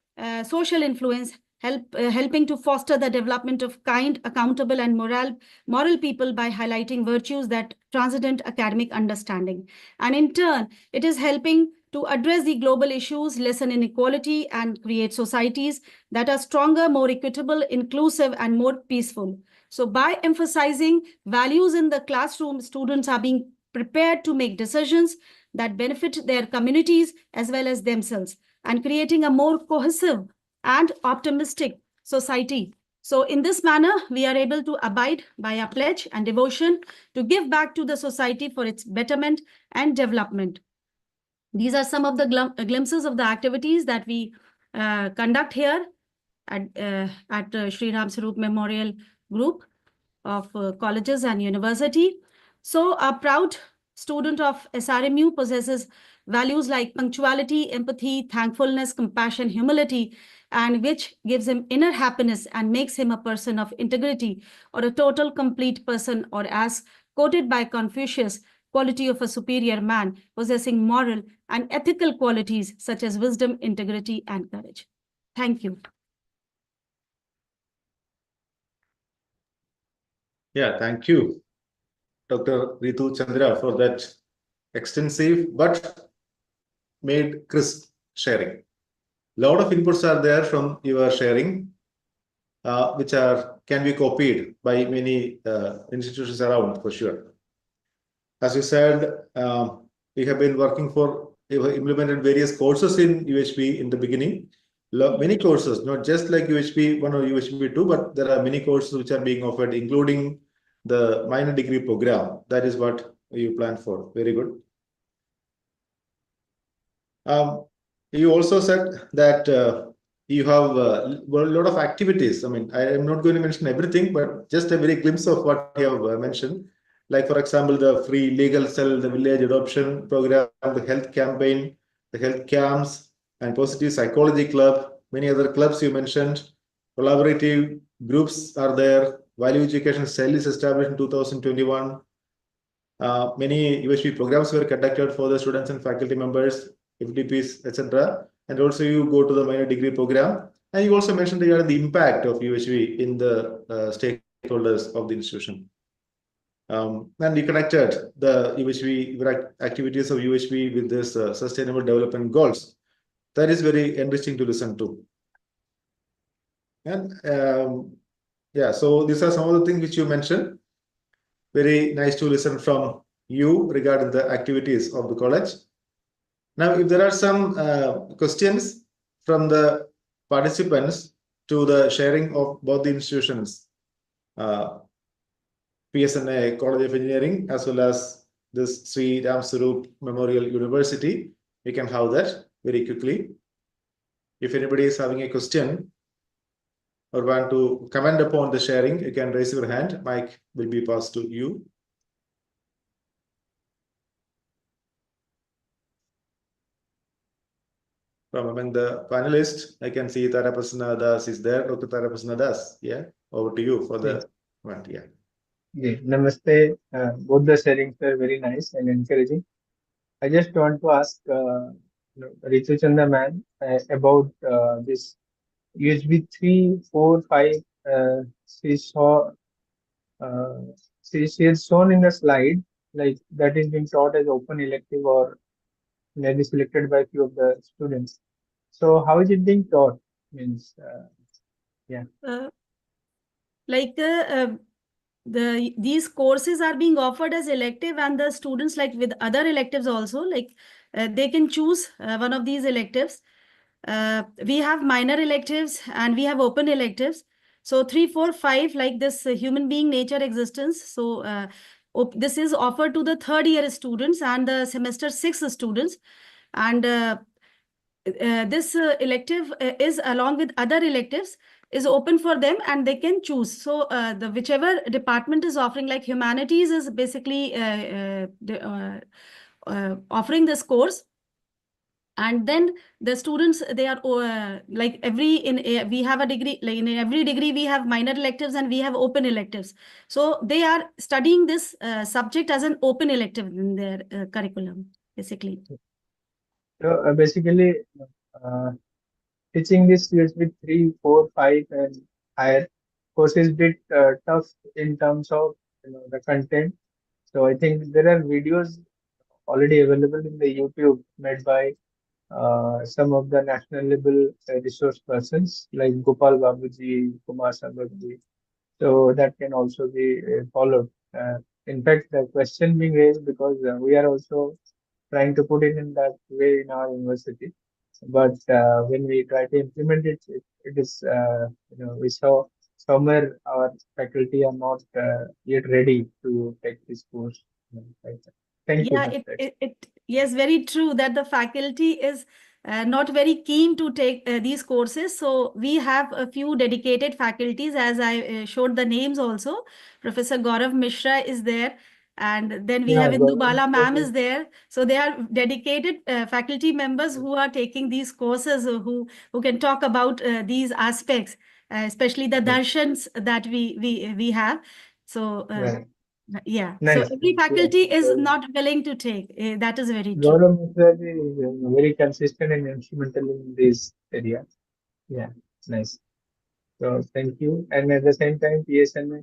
social influence, helping to foster the development of kind, accountable, and moral people by highlighting virtues that transcend academic understanding. And in turn, it is helping to address the global issues, lessen inequality, and create societies that are stronger, more equitable, inclusive, and more peaceful. So by emphasizing values in the classroom, students are being prepared to make decisions that benefit their communities as well as themselves, and creating a more cohesive and optimistic society. So in this manner, we are able to abide by our pledge and devotion to give back to the society for its betterment and development. These are some of the glimpses of the activities that we conduct here at Shri Ram Sarup Memorial Group of colleges and university. So a proud student of SRMU possesses values like punctuality, empathy, thankfulness, compassion, humility, and which gives him inner happiness and makes him a person of integrity or a total complete person, or as quoted by Confucius, quality of a superior man possessing moral and ethical qualities such as wisdom, integrity, and courage. Thank you. Yeah, thank you, Dr. Ritu Chandra, for that extensive but made crisp sharing. A lot of inputs are there from your sharing, which can be copied by many institutions around for sure. As you said, we have been we have implemented various courses in UHB in the beginning. Many courses, not just like UHB 1 or UHB 2, but there are many courses which are being offered, including the minor degree program. That is what you plan for. Very good. You also said that you have a lot of activities. I mean, I am not going to mention everything, but just a very glimpse of what you have mentioned. Like, for example, the free legal cell, the village adoption program, the health campaign, the health camps, and positive psychology club, many other clubs you mentioned. Collaborative groups are there. Value education cell is established in 2021. Many UHB programs were conducted for the students and faculty members, FDPs, etc. And also you go to the minor degree program. And you also mentioned regarding the impact of UHB in the stakeholders of the institution. And we connected the UHB activities of UHB with this sustainable development goals. That is very enriching to listen to. And yeah, so these are some of the things which you mentioned. Very nice to listen from you regarding the activities of the college. Now, if there are some questions from the participants to the sharing of both the institutions, PSNA College of Engineering, as well as this Sri Ram Sarup Memorial University, we can have that very quickly. If anybody is having a question or want to comment upon the sharing, you can raise your hand. Mic will be passed to you. From among the panelists, I can see Taraprasna Das is there. Dr. Taraprasna Das, yeah, over to you for the comment. Yeah. Yeah. Namaste. Both the sharings were very nice and encouraging. I just want to ask Ritu Chanda ma'am about this USB 3, 4, 5. She saw. She is shown in the slide like that is being taught as open elective or maybe selected by few of the students. So how is it being taught? Means, yeah. These courses are being offered as elective, and the students, like with other electives also, they can choose one of these electives. We have minor electives and we have open electives. So 3, 4, 5, like this human being, nature, existence. So this is offered to the third year students and the semester 6 students. And this elective is, along with other electives, is open for them and they can choose. So the whichever department is offering, like humanities is basically offering this course. And then the students, they are like we have a degree, like in every degree we have minor electives and we have open electives. So they are studying this subject as an open elective in their curriculum, basically. So basically, teaching this USB 3, 4, 5 and higher course is bit tough in terms of the content. So I think there are videos already available in the YouTube made by some of the national level resource persons like Gopal Babuji, Kumar Sarbaji. So that can also be followed. In fact, the question being raised because we are also trying to put it in that way in our university. But when we try to implement it, it is, we saw somewhere our faculty are not yet ready to take this course. Thank you. Yes, very true that the faculty is not very keen to take these courses. So we have a few dedicated faculties, as I showed the names also. Professor Gaurav Mishra is there. And then we Yeah, have Indu government Bala ma'am studies. is there. So they are dedicated faculty members who are taking these courses, who can talk about these aspects, especially the darshans that we have. So Right. yeah, so Nice. every Yeah. faculty is So not willing to take. That is very true. government studies is very consistent and instrumental in this area. Yeah, nice. So thank you. And at the same time, PSNA,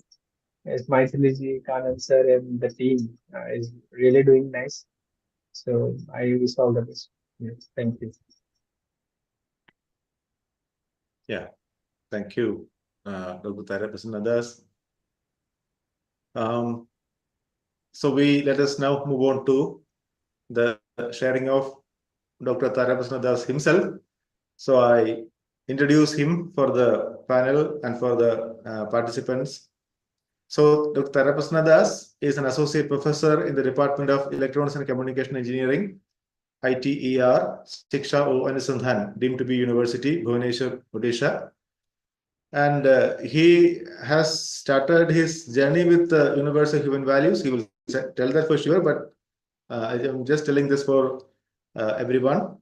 as Maithili ji, Kanand sir, and the team is really doing nice. So I wish all the best. Yes, thank you. Yeah, thank you, Dr. Tara Prasanna Das. So let us now move on to the sharing of Dr. Tara Prasanna Das himself. So I introduce him for the panel and for the participants. So Dr. Tara Prasanna Das is an associate professor in the Department of Electronics and Communication Engineering, ITER, Shiksha O Anusandhan, deemed to be University, Bhubaneswar, Odisha. And he has started his journey with universal human values. He will tell that for sure, but I'm just telling this for everyone.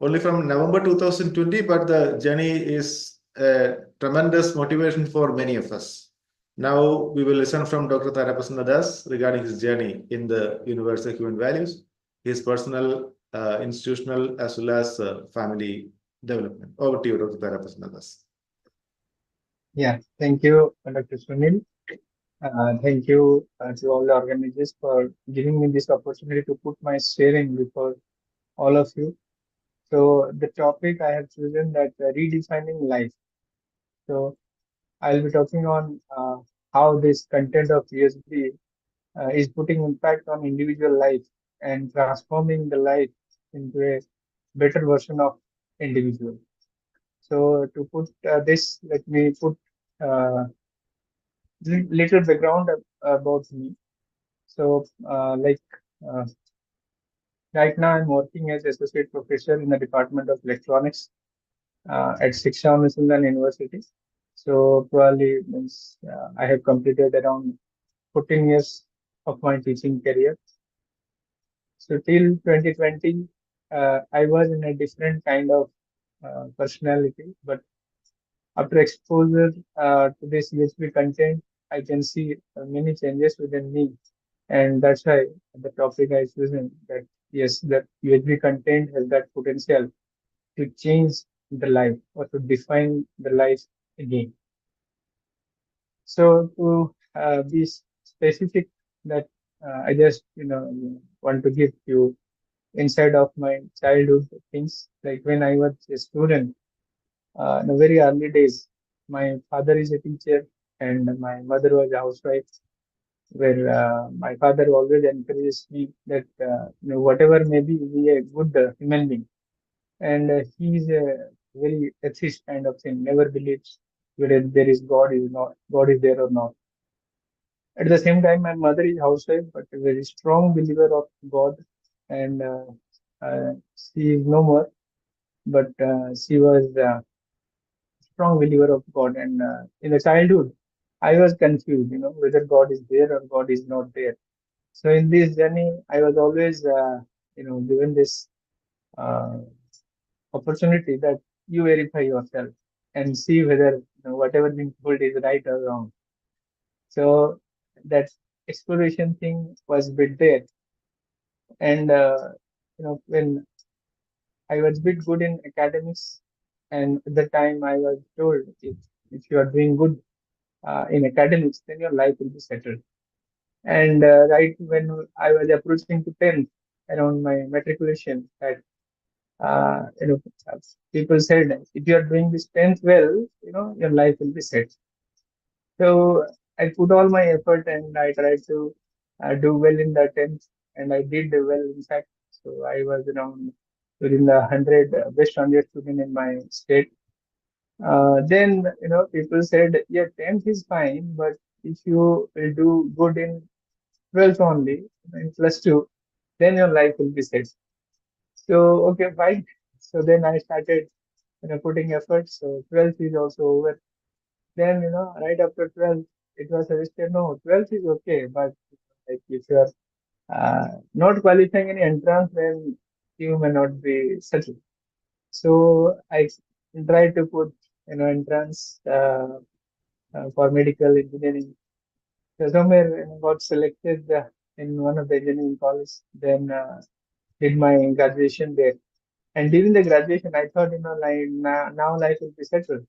Only from November 2020, but the journey is a tremendous motivation for many of us. Now we will listen from Dr. Tara Prasanna Das regarding his journey in the universal human values, his personal, institutional, as well as family development. Over to you, Dr. Tara Prasanna Das. Yeah, thank you, Dr. Sunil. Thank you to all the organizers for giving me this opportunity to put my sharing before all of you. So the topic I have chosen that redefining life. So I'll be talking on how this content of USB is putting impact on individual life and transforming the life into a better version of individual. So to put this, let me put little background about me. So uh, right now I'm working as associate professor in the Department of Electronics at Shiksha Anusandhan University. So probably means I have completed around 14 years of my teaching career. So till 2020, I was in a different kind of personality, but after exposure to this USB content, I can see many changes within me, and that's why the topic I chosen that yes, that USB content has that potential to change the life or to define the life again. So to be specific, that I just want to give you inside of my childhood things. Like when I was a student, in the very early days, my father is a teacher and my mother was a housewife. Where my father always encourages me that whatever may be a good human being, and he is a very atheist kind of thing. Never believes whether there is God is there or not. At the same time, my mother is housewife, but a very strong believer of God, and she is no more, but she was a strong believer of God. And in the childhood, I was confused, whether God is there or God is not there. So in this journey, I was always, given this uh, opportunity that you verify yourself and see whether whatever being told is right or wrong. So that exploration thing was bit there, and when I was bit good in academics, and at the time I was told if you are doing good in academics, then your life will be settled. And right when I was approaching to 10th, around my matriculation, that uh, you know, people said if you are doing this 10th well, your life will be set. So I put all my effort and I tried to do well in the 10th, and I did well, in fact. So I was around within the 100 best 100 student in my state. Then people said, yeah, 10th is fine, but if you will do good in 12th only, in plus two, then your life will be set. So okay, fine. So then I started putting effort. So 12th is also over. Then right after 12th, it was suggested no, 12th is okay, but like if you are not qualifying any entrance, then you may not be settled. So I tried to put entrance for medical engineering. So somewhere got selected in one of the engineering college. Then did my graduation there. And during the graduation, I thought like now life will be settled.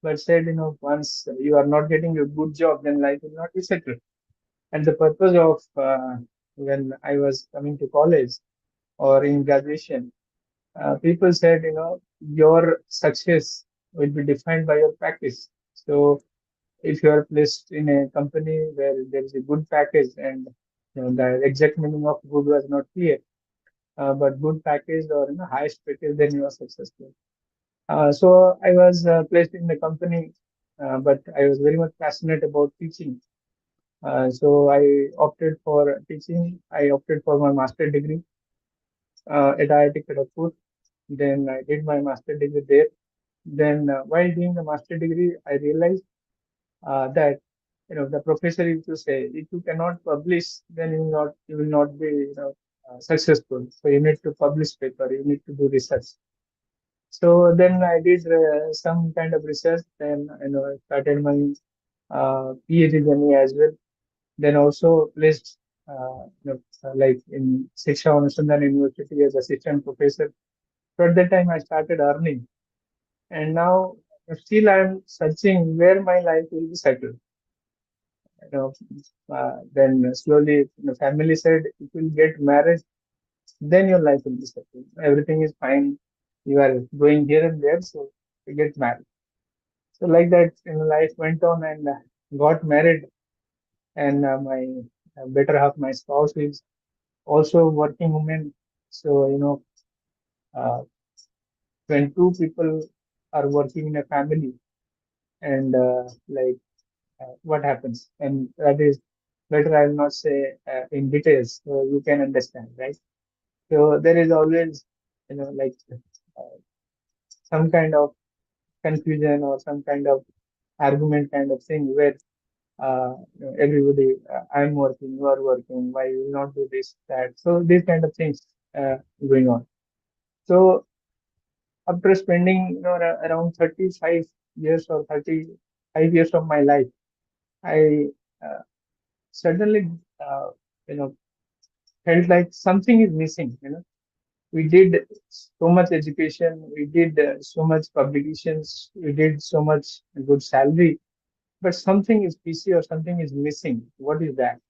But said once you are not getting a good job, then life will not be settled. And the purpose of when I was coming to college or in graduation, people said, your success will be defined by your practice. So if you are placed in a company where there is a good package and the exact meaning of good was not clear, but good package or highest package, then you are successful. So I was placed in the company, but I was very much passionate about teaching. So I opted for teaching. I opted for my master degree at IIT Kharagpur. Then I did my master degree there. Then while doing the master degree, I realized that the professor used to say, if you cannot publish, then you will not be successful. So you need to publish paper. You need to do research. So then I did some kind of research. Then I started my PhD journey as well. Then also placed like in Shiksha Anusandhan University as assistant professor. So at that time I started earning, and now still I'm searching where my life will be settled. Then slowly the family said, if you get married, then your life will be settled. Everything is fine. You are going here and there, so you get married. So like that, life went on and got married, and my better half, my spouse, is also working woman. So uh, when two people are working in a family, and like what happens, and that is better I'll not say in details, so you can understand, right? So there is always like some kind of confusion or some kind of argument kind of thing where everybody, I'm working, you are working, why you will not do this, that. So these kind of things going on. So after spending around 35 years or 35 years of my life, I uh, suddenly you know felt like something is missing. We did so much education, we did so much publications, we did so much good salary, but something is PC or something is missing. What is that?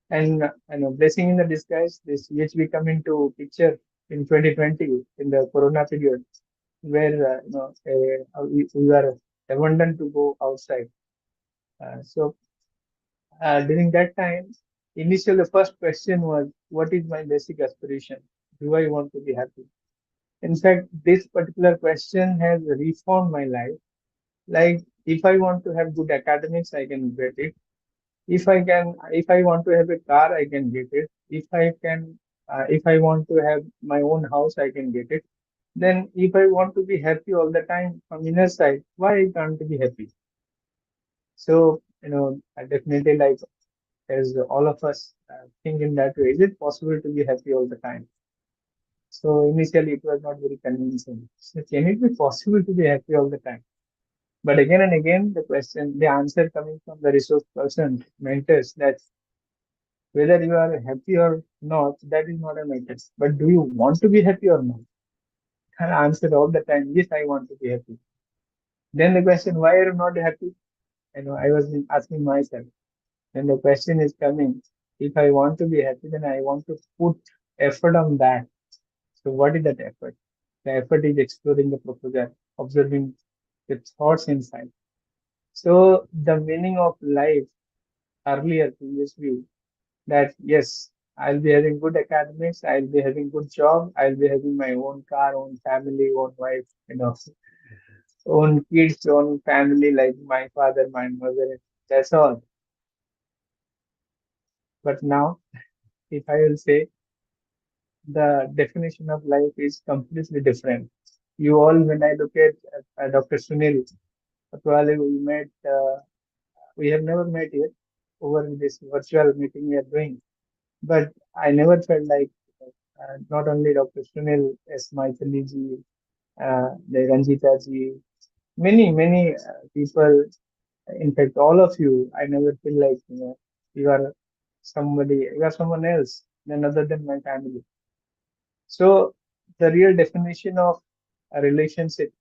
And blessing in the disguise, this PhD come into picture in 2020 in the Corona period, where we were abundant to go outside. So during that time, initially the first question was, what is my basic aspiration? Do I want to be happy? In fact, this particular question has reformed my life. Like, if I want to have good academics, I can get it. If I want to have a car, I can get it. If I want to have my own house, I can get it. Then, if I want to be happy all the time from inner side, why I can't be happy? So, I definitely, like, as all of us think in that way, is it possible to be happy all the time? So initially, it was not very convincing. So can it be possible to be happy all the time? But again and again, the answer coming from the resource person, mentors, that whether you are happy or not, that is not a matter. But do you want to be happy or not? And I answer all the time, yes, I want to be happy. Then the question, why are you not happy? I was asking myself. Then the question is coming, if I want to be happy, then I want to put effort on that. So what is that effort? The effort is exploring the proposal, observing the thoughts inside. So the meaning of life earlier previously, that yes, I'll be having good academics, I'll be having good job, I'll be having my own car, own family, own wife, own kids, own family, like my father, my mother. That's all. But now, if I will say, the definition of life is completely different. You all, when I look at Dr. Sunil, probably we have never met yet. over this virtual meeting we are doing. But I never felt like not only Dr. Sunil S. Maithili ji, the Ranjita ji, many people, in fact, all of you, I never feel like you are someone else than other than my family. So the real definition of a relationship,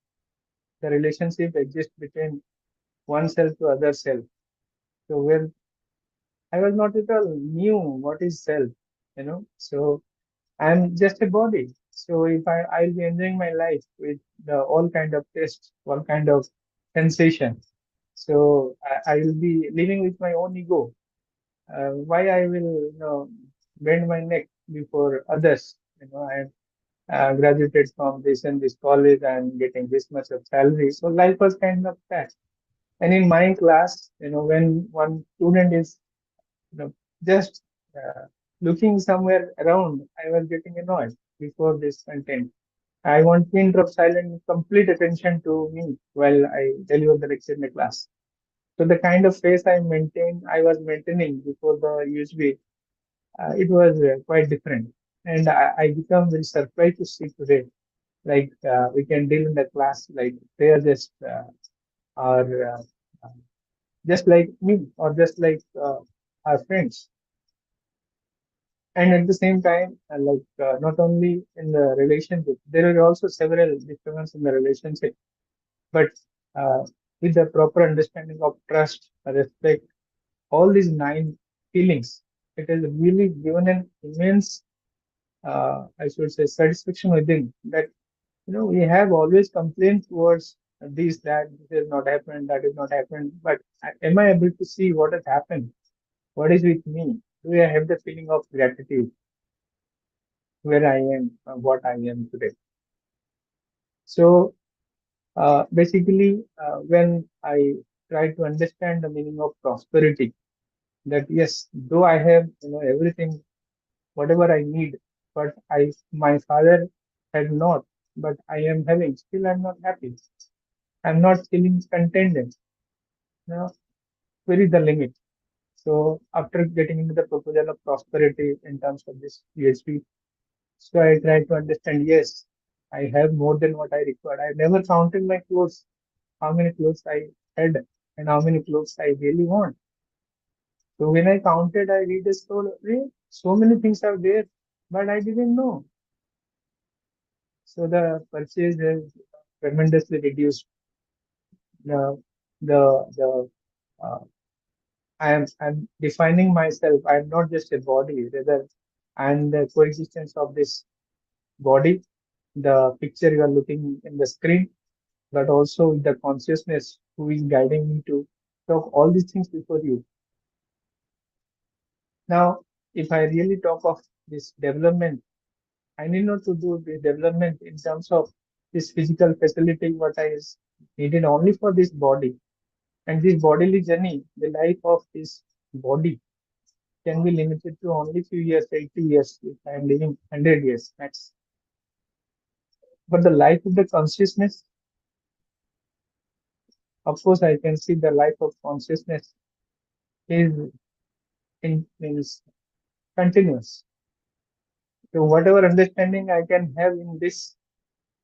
the relationship exists between oneself to other self. So where I was not at all knew what is self, So I'm just a body. So if I'll be enjoying my life with all kind of tests, all kind of sensation. So I will be living with my own ego. Why I will bend my neck before others? I graduated from this and this college and getting this much of salary. So life was kind of that. And in my class, when one student is just looking somewhere around, I was getting annoyed before this content. I want pin drop silent complete attention to me while I deliver the lecture in the class. So the kind of face I was maintaining before the USB, it was quite different. And I become very surprised to see today, like we can deal in the class, like they are just are just like me or just like our friends. And at the same time, not only in the relationship, there are also several disturbances in the relationship, but with the proper understanding of trust, respect, all these 9 feelings, it has really given an immense, I should say, satisfaction within that. We have always complained towards this, that this has not happened, that has not happened, but am I able to see what has happened? What is with me? Do I have the feeling of gratitude where I am, what I am today? So basically, when I try to understand the meaning of prosperity, that yes, though I have everything, whatever I need, but my father had not, but I am having, still I'm not happy. I'm not feeling contented. Where is the limit? So after getting into the proposal of prosperity in terms of this UHP, so I try to understand, yes, I have more than what I required. I never counted my clothes, how many clothes I had and how many clothes I really want. So when I counted, I rediscovered, so many things are there, but I didn't know. So the purchase has tremendously reduced. The I'm defining myself. I'm not just a body, rather I'm the coexistence of this body, the picture you are looking in the screen, but also the consciousness who is guiding me to talk all these things before you. Now, if I really talk of this development, I need not to do the development in terms of this physical facility, what is needed only for this body. And this bodily journey, the life of this body can be limited to only few years, 80 years, if I am living 100 years max. But the life of the consciousness, of course, I can see the life of consciousness is continuous. So whatever understanding I can have in this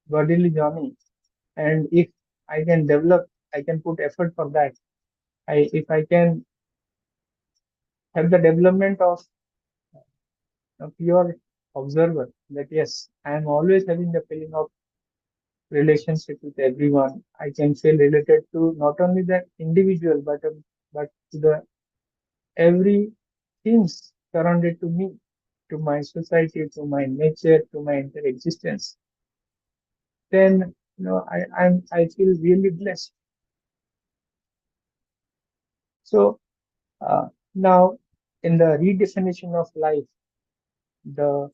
bodily journey, and if I can develop, I can put effort for that. If I can have the development of a pure observer, that yes, I am always having the feeling of relationship with everyone. I can feel related to not only the individual, but to the every things surrounded to me, to my society, to my nature, to my entire existence. Then I feel really blessed. So now in the redefinition of life, the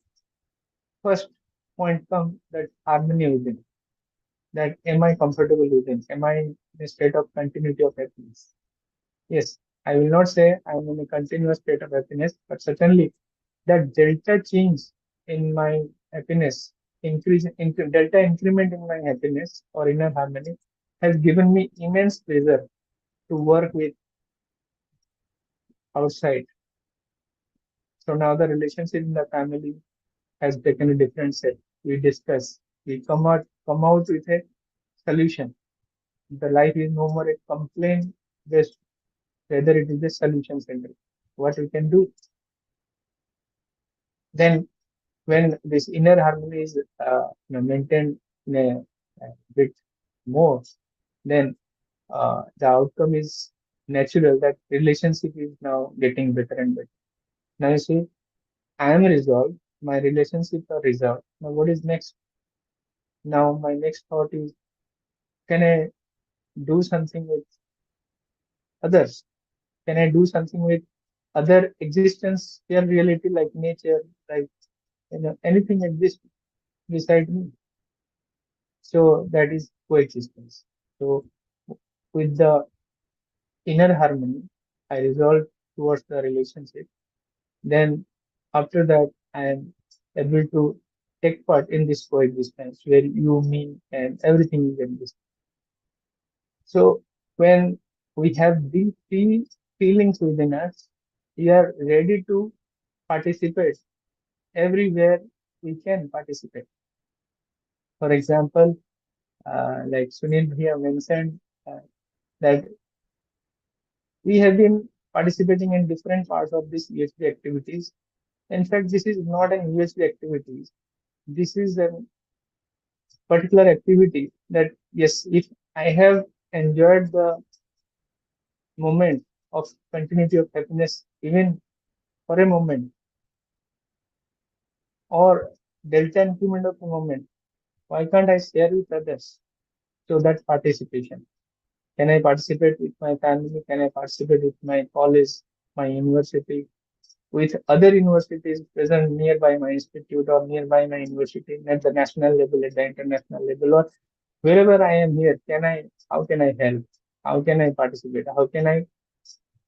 first point comes that harmony within. That am I comfortable within? Am I in a state of continuity of happiness? Yes, I will not say I'm in a continuous state of happiness, but certainly that delta change in my happiness, delta increment in my happiness or inner harmony has given me immense pleasure to work with outside. So now the relationship in the family has taken a different set. We discuss, we come out with a solution. The life is no more a complaint based, rather it is a solution centered. What we can do. Then when this inner harmony is maintained in a bit more, then the outcome is natural, that relationship is now getting better and better. Now you see, I am resolved, my relationships are resolved. Now what is next? Now my next thought is, can I do something with others? Can I do something with other existence, real reality like nature, like anything exists beside me? So that is coexistence. So with the inner harmony, I resolve towards the relationship. Then after that, I am able to take part in this coexistence where you, me, and everything is exist. So when we have these three feelings within us, we are ready to participate everywhere we can participate. For example, like Sunil here mentioned, that we have been participating in different parts of this EHP activities. In fact, this is not an EHP activity. This is a particular activity that, yes, if I have enjoyed the moment of continuity of happiness, even for a moment, or delta increment of a moment, why can't I share with others? So that participation. Can I participate with my family? Can I participate with my college, my university, with other universities present nearby my institute or nearby my university at the national level, at the international level, or wherever I am here? How can I help? How can I participate? How can I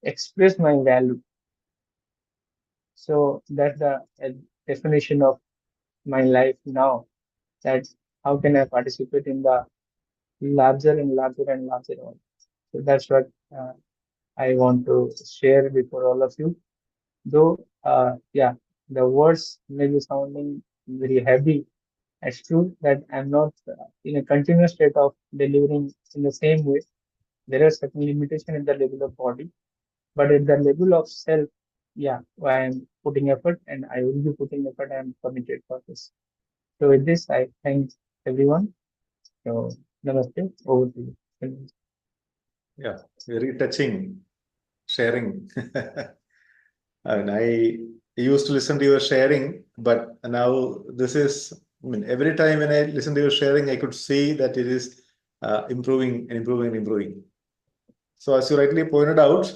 express my value? So that's the definition of my life now, that how can I participate in the larger and larger and larger one. So that's what I want to share before all of you. Though, yeah, the words may be sounding very heavy. It's true that I'm not in a continuous state of delivering in the same way. There are certain limitations at the level of body, but at the level of self, yeah, I am putting effort and I will be putting effort. I am committed for this. So with this, I thank everyone. So namaste, over to you. Yeah, very touching sharing. And I used to listen to your sharing, but now this is, I mean, every time when I listen to your sharing, I could see that it is improving and improving and improving. So as you rightly pointed out,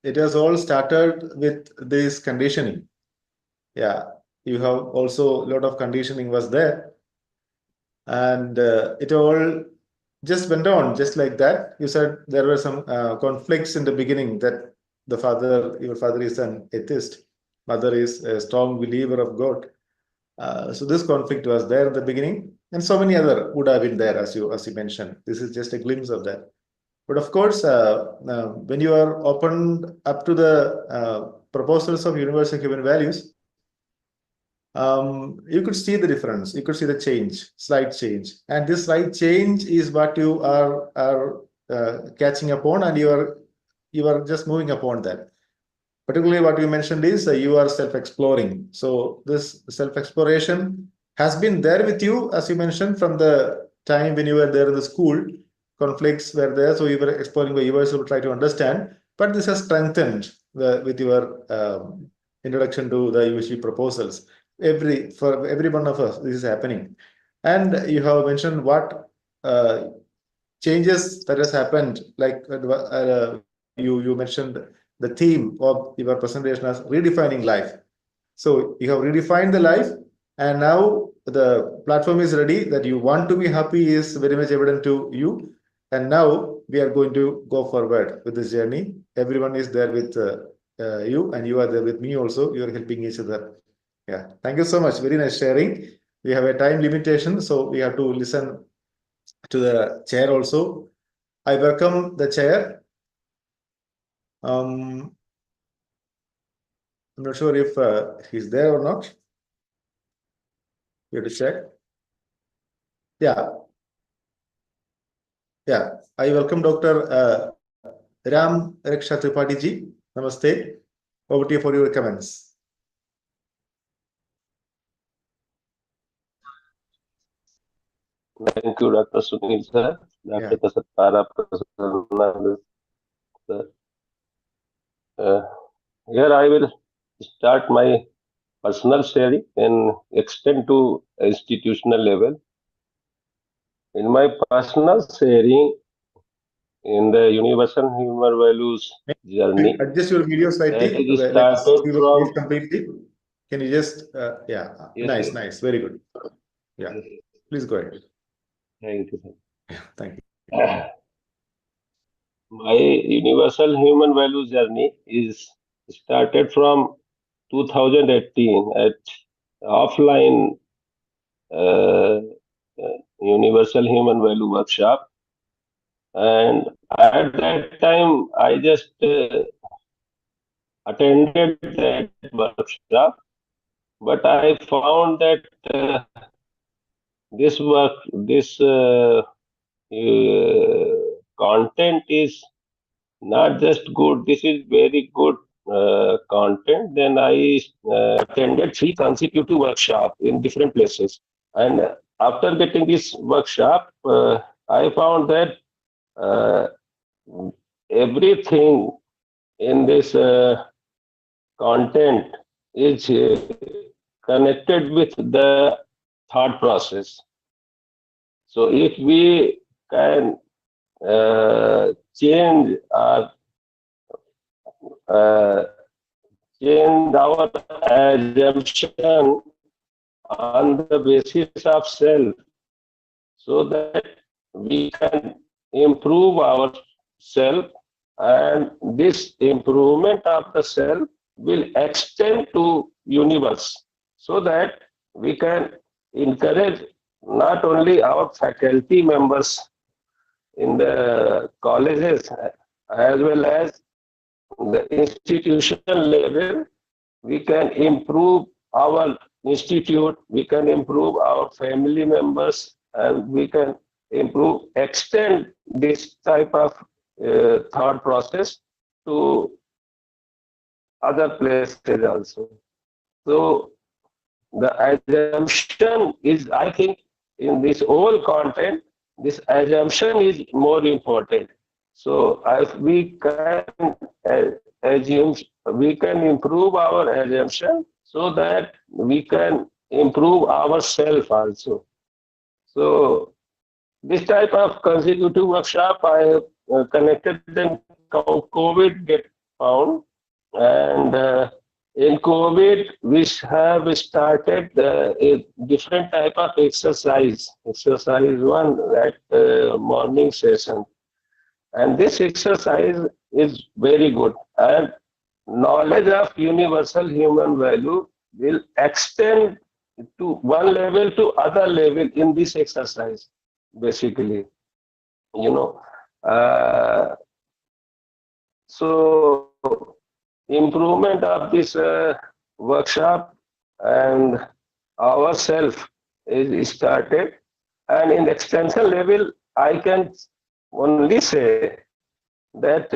it has all started with this conditioning. Yeah, you have also a lot of conditioning was there, and it all just went on just like that. You said there were some conflicts in the beginning, that your father is an atheist, mother is a strong believer of God. So this conflict was there in the beginning, and so many other would have been there, as you mentioned. This is just a glimpse of that. But of course, when you are opened up to the proposals of universal human values, you could see the difference. You could see the change, slight change, and this slight change is what you are catching upon, and you are just moving upon that. Particularly, what you mentioned is you are self-exploring. So this self-exploration has been there with you, as you mentioned, from the time when you were there in the school. Conflicts were there, so you were exploring by yourself to try to understand. But this has strengthened with your introduction to the UHG proposals. For every one of us, this is happening. And you have mentioned what changes that has happened, like you mentioned the theme of your presentation as redefining life. So you have redefined the life, and now the platform is ready. That you want to be happy is very much evident to you. And now we are going to go forward with this journey. Everyone is there with you, and you are there with me also. You are helping each other. Yeah, thank you so much. Very nice sharing. We have a time limitation, so we have to listen to the chair also. I welcome the chair. I'm not sure if he's there or not. You have to check. Yeah. Yeah. I welcome Dr. Ram Raksha Tripathi ji. Namaste. Over to you for your comments. Thank you, Dr. Sunil sir. Dr. Kasatara Prasanna sir. Here I will start my personal sharing and extend to institutional level. In my personal sharing in the universal human values journey, Adjust your video slightly. that is Let us started see the from page completely. Can you just, yeah, Yes, nice, sir. nice, very good. Yeah, Yes. please go ahead. Thank you, sir. Yeah, thank you. My universal human values journey is started from 2018 at offline uh, universal human value workshop, and at that time I just attended that workshop, but I found that this content is not just good, this is very good content. Then I attended 3 consecutive workshops in different places. And after getting this workshop, I found that uh, everything in this content is connected with the thought process. So if we can change our uh, change our assumption on the basis of self, so that we can improve our self, and this improvement of the self will extend to universe, so that we can encourage not only our faculty members in the colleges as well as the institution level. We can improve our institute, we can improve our family members, and we can extend this type of thought process to other places also. So the assumption is, I think, in this whole content, this assumption is more important. So if we can assume, we can improve our assumption, so that we can improve ourselves also. So this type of consecutive workshop I have connected, then COVID get found, and in COVID we have started a different type of exercise. Exercise one at morning session, and this exercise is very good, and knowledge of universal human value will extend to one level to other level in this exercise, basically, you know. So improvement of this workshop and ourself is started, and in extension level I can only say that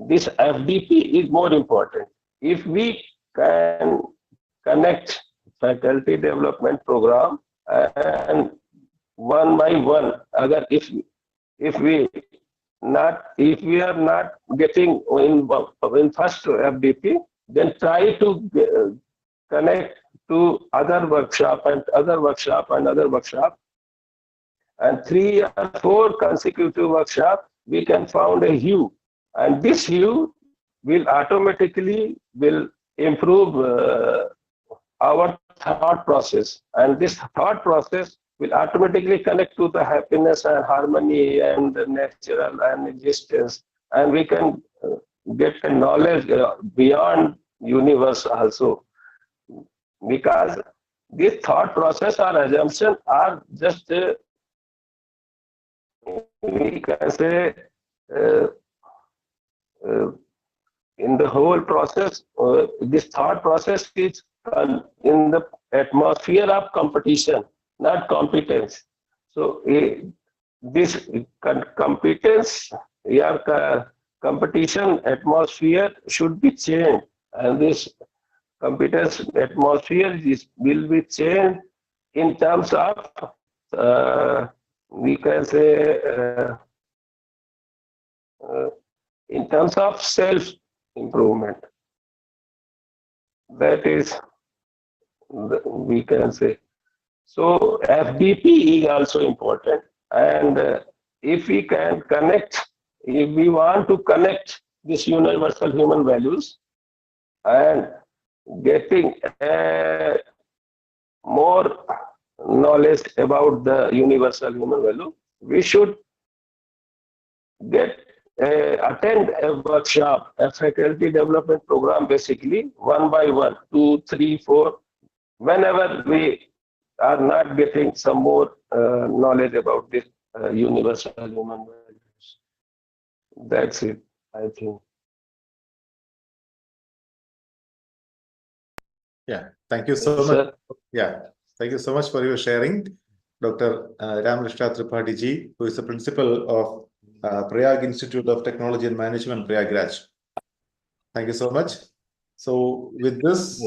this FDP is more important. If we can connect faculty development program, and one by one, agar if we are not getting in first FDP, then try to connect to other workshop and other workshop and other workshop, and 3 or 4 consecutive workshop, we can found a hue, and this hue will automatically will improve our thought process, and this thought process will automatically connect to the happiness and harmony and the natural and existence, and we can get a knowledge beyond universe also, because this thought process or assumption are just we can say in the whole process, this thought process is in the atmosphere of competition, not competence. So this competence, competition atmosphere should be changed, and this competence atmosphere will be changed in terms of we can say in terms of self improvement. That is, we can say. So FDP is also important, and if we can connect, if we want to connect this universal human values and getting more knowledge about the universal human value, we should attend a workshop, a faculty development program, basically 1 by 1, 2, 3, 4, whenever we are not getting some more knowledge about this universal human values. That's it, I think. Yeah, thank you so much. Yeah, thank you so much for your sharing, Dr. Ramrishta Tripathi ji, who is the principal of Prayag Institute of Technology and Management, Prayagraj. Thank you so much. So with this,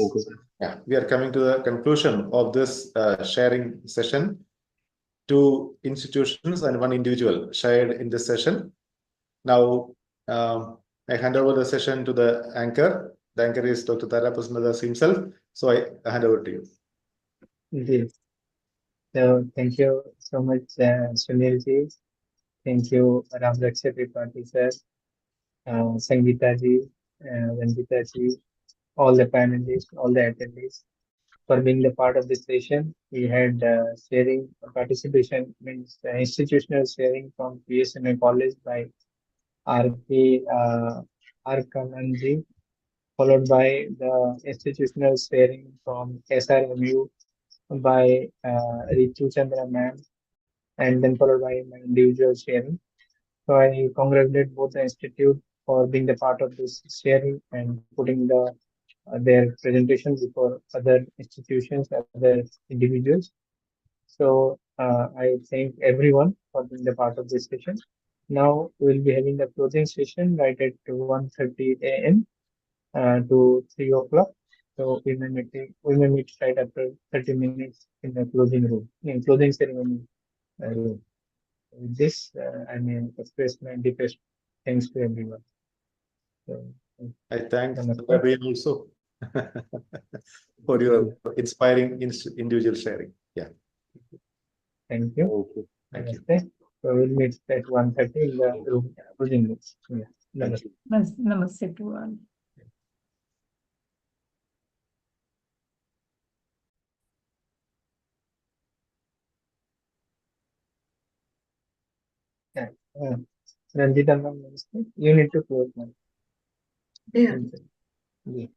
yeah, we are coming to the conclusion of this sharing session. 2 institutions and 1 individual shared in this session. Now, I hand over the session to the anchor. The anchor is Dr. Tara Prasannadas himself. So I hand over to you. Yes. So thank you so much, Sunil ji. Thank you, Ramrishta Tripathi sir, Sangeeta ji, Ranjita ji, all the panelists, all the attendees for being the part of this session. We had sharing participation, means institutional sharing from PSNA College by R.K. Arkananji, followed by the institutional sharing from SRMU by Ritu Chandra ma'am, and then followed by my individual sharing. So I congratulate both the institute for being the part of this sharing and putting their presentation before other institutions, other individuals. So I thank everyone for being the part of this session. Now we'll be having the closing session right at 1:30 a.m. To 3 o'clock. So we may meet right after 30 minutes in the closing room, in closing ceremony room. With this, I may express my deepest thanks to everyone. So, I thank Rabin also for your inspiring individual sharing. Yeah. Thank you. Okay. Thank you. So we'll meet at 1:30 in the room, closing room. Yeah. Namaste. Namaste to all. Yeah. Ranjita ma'am, namaste. You need to close now. Yeah. Yeah.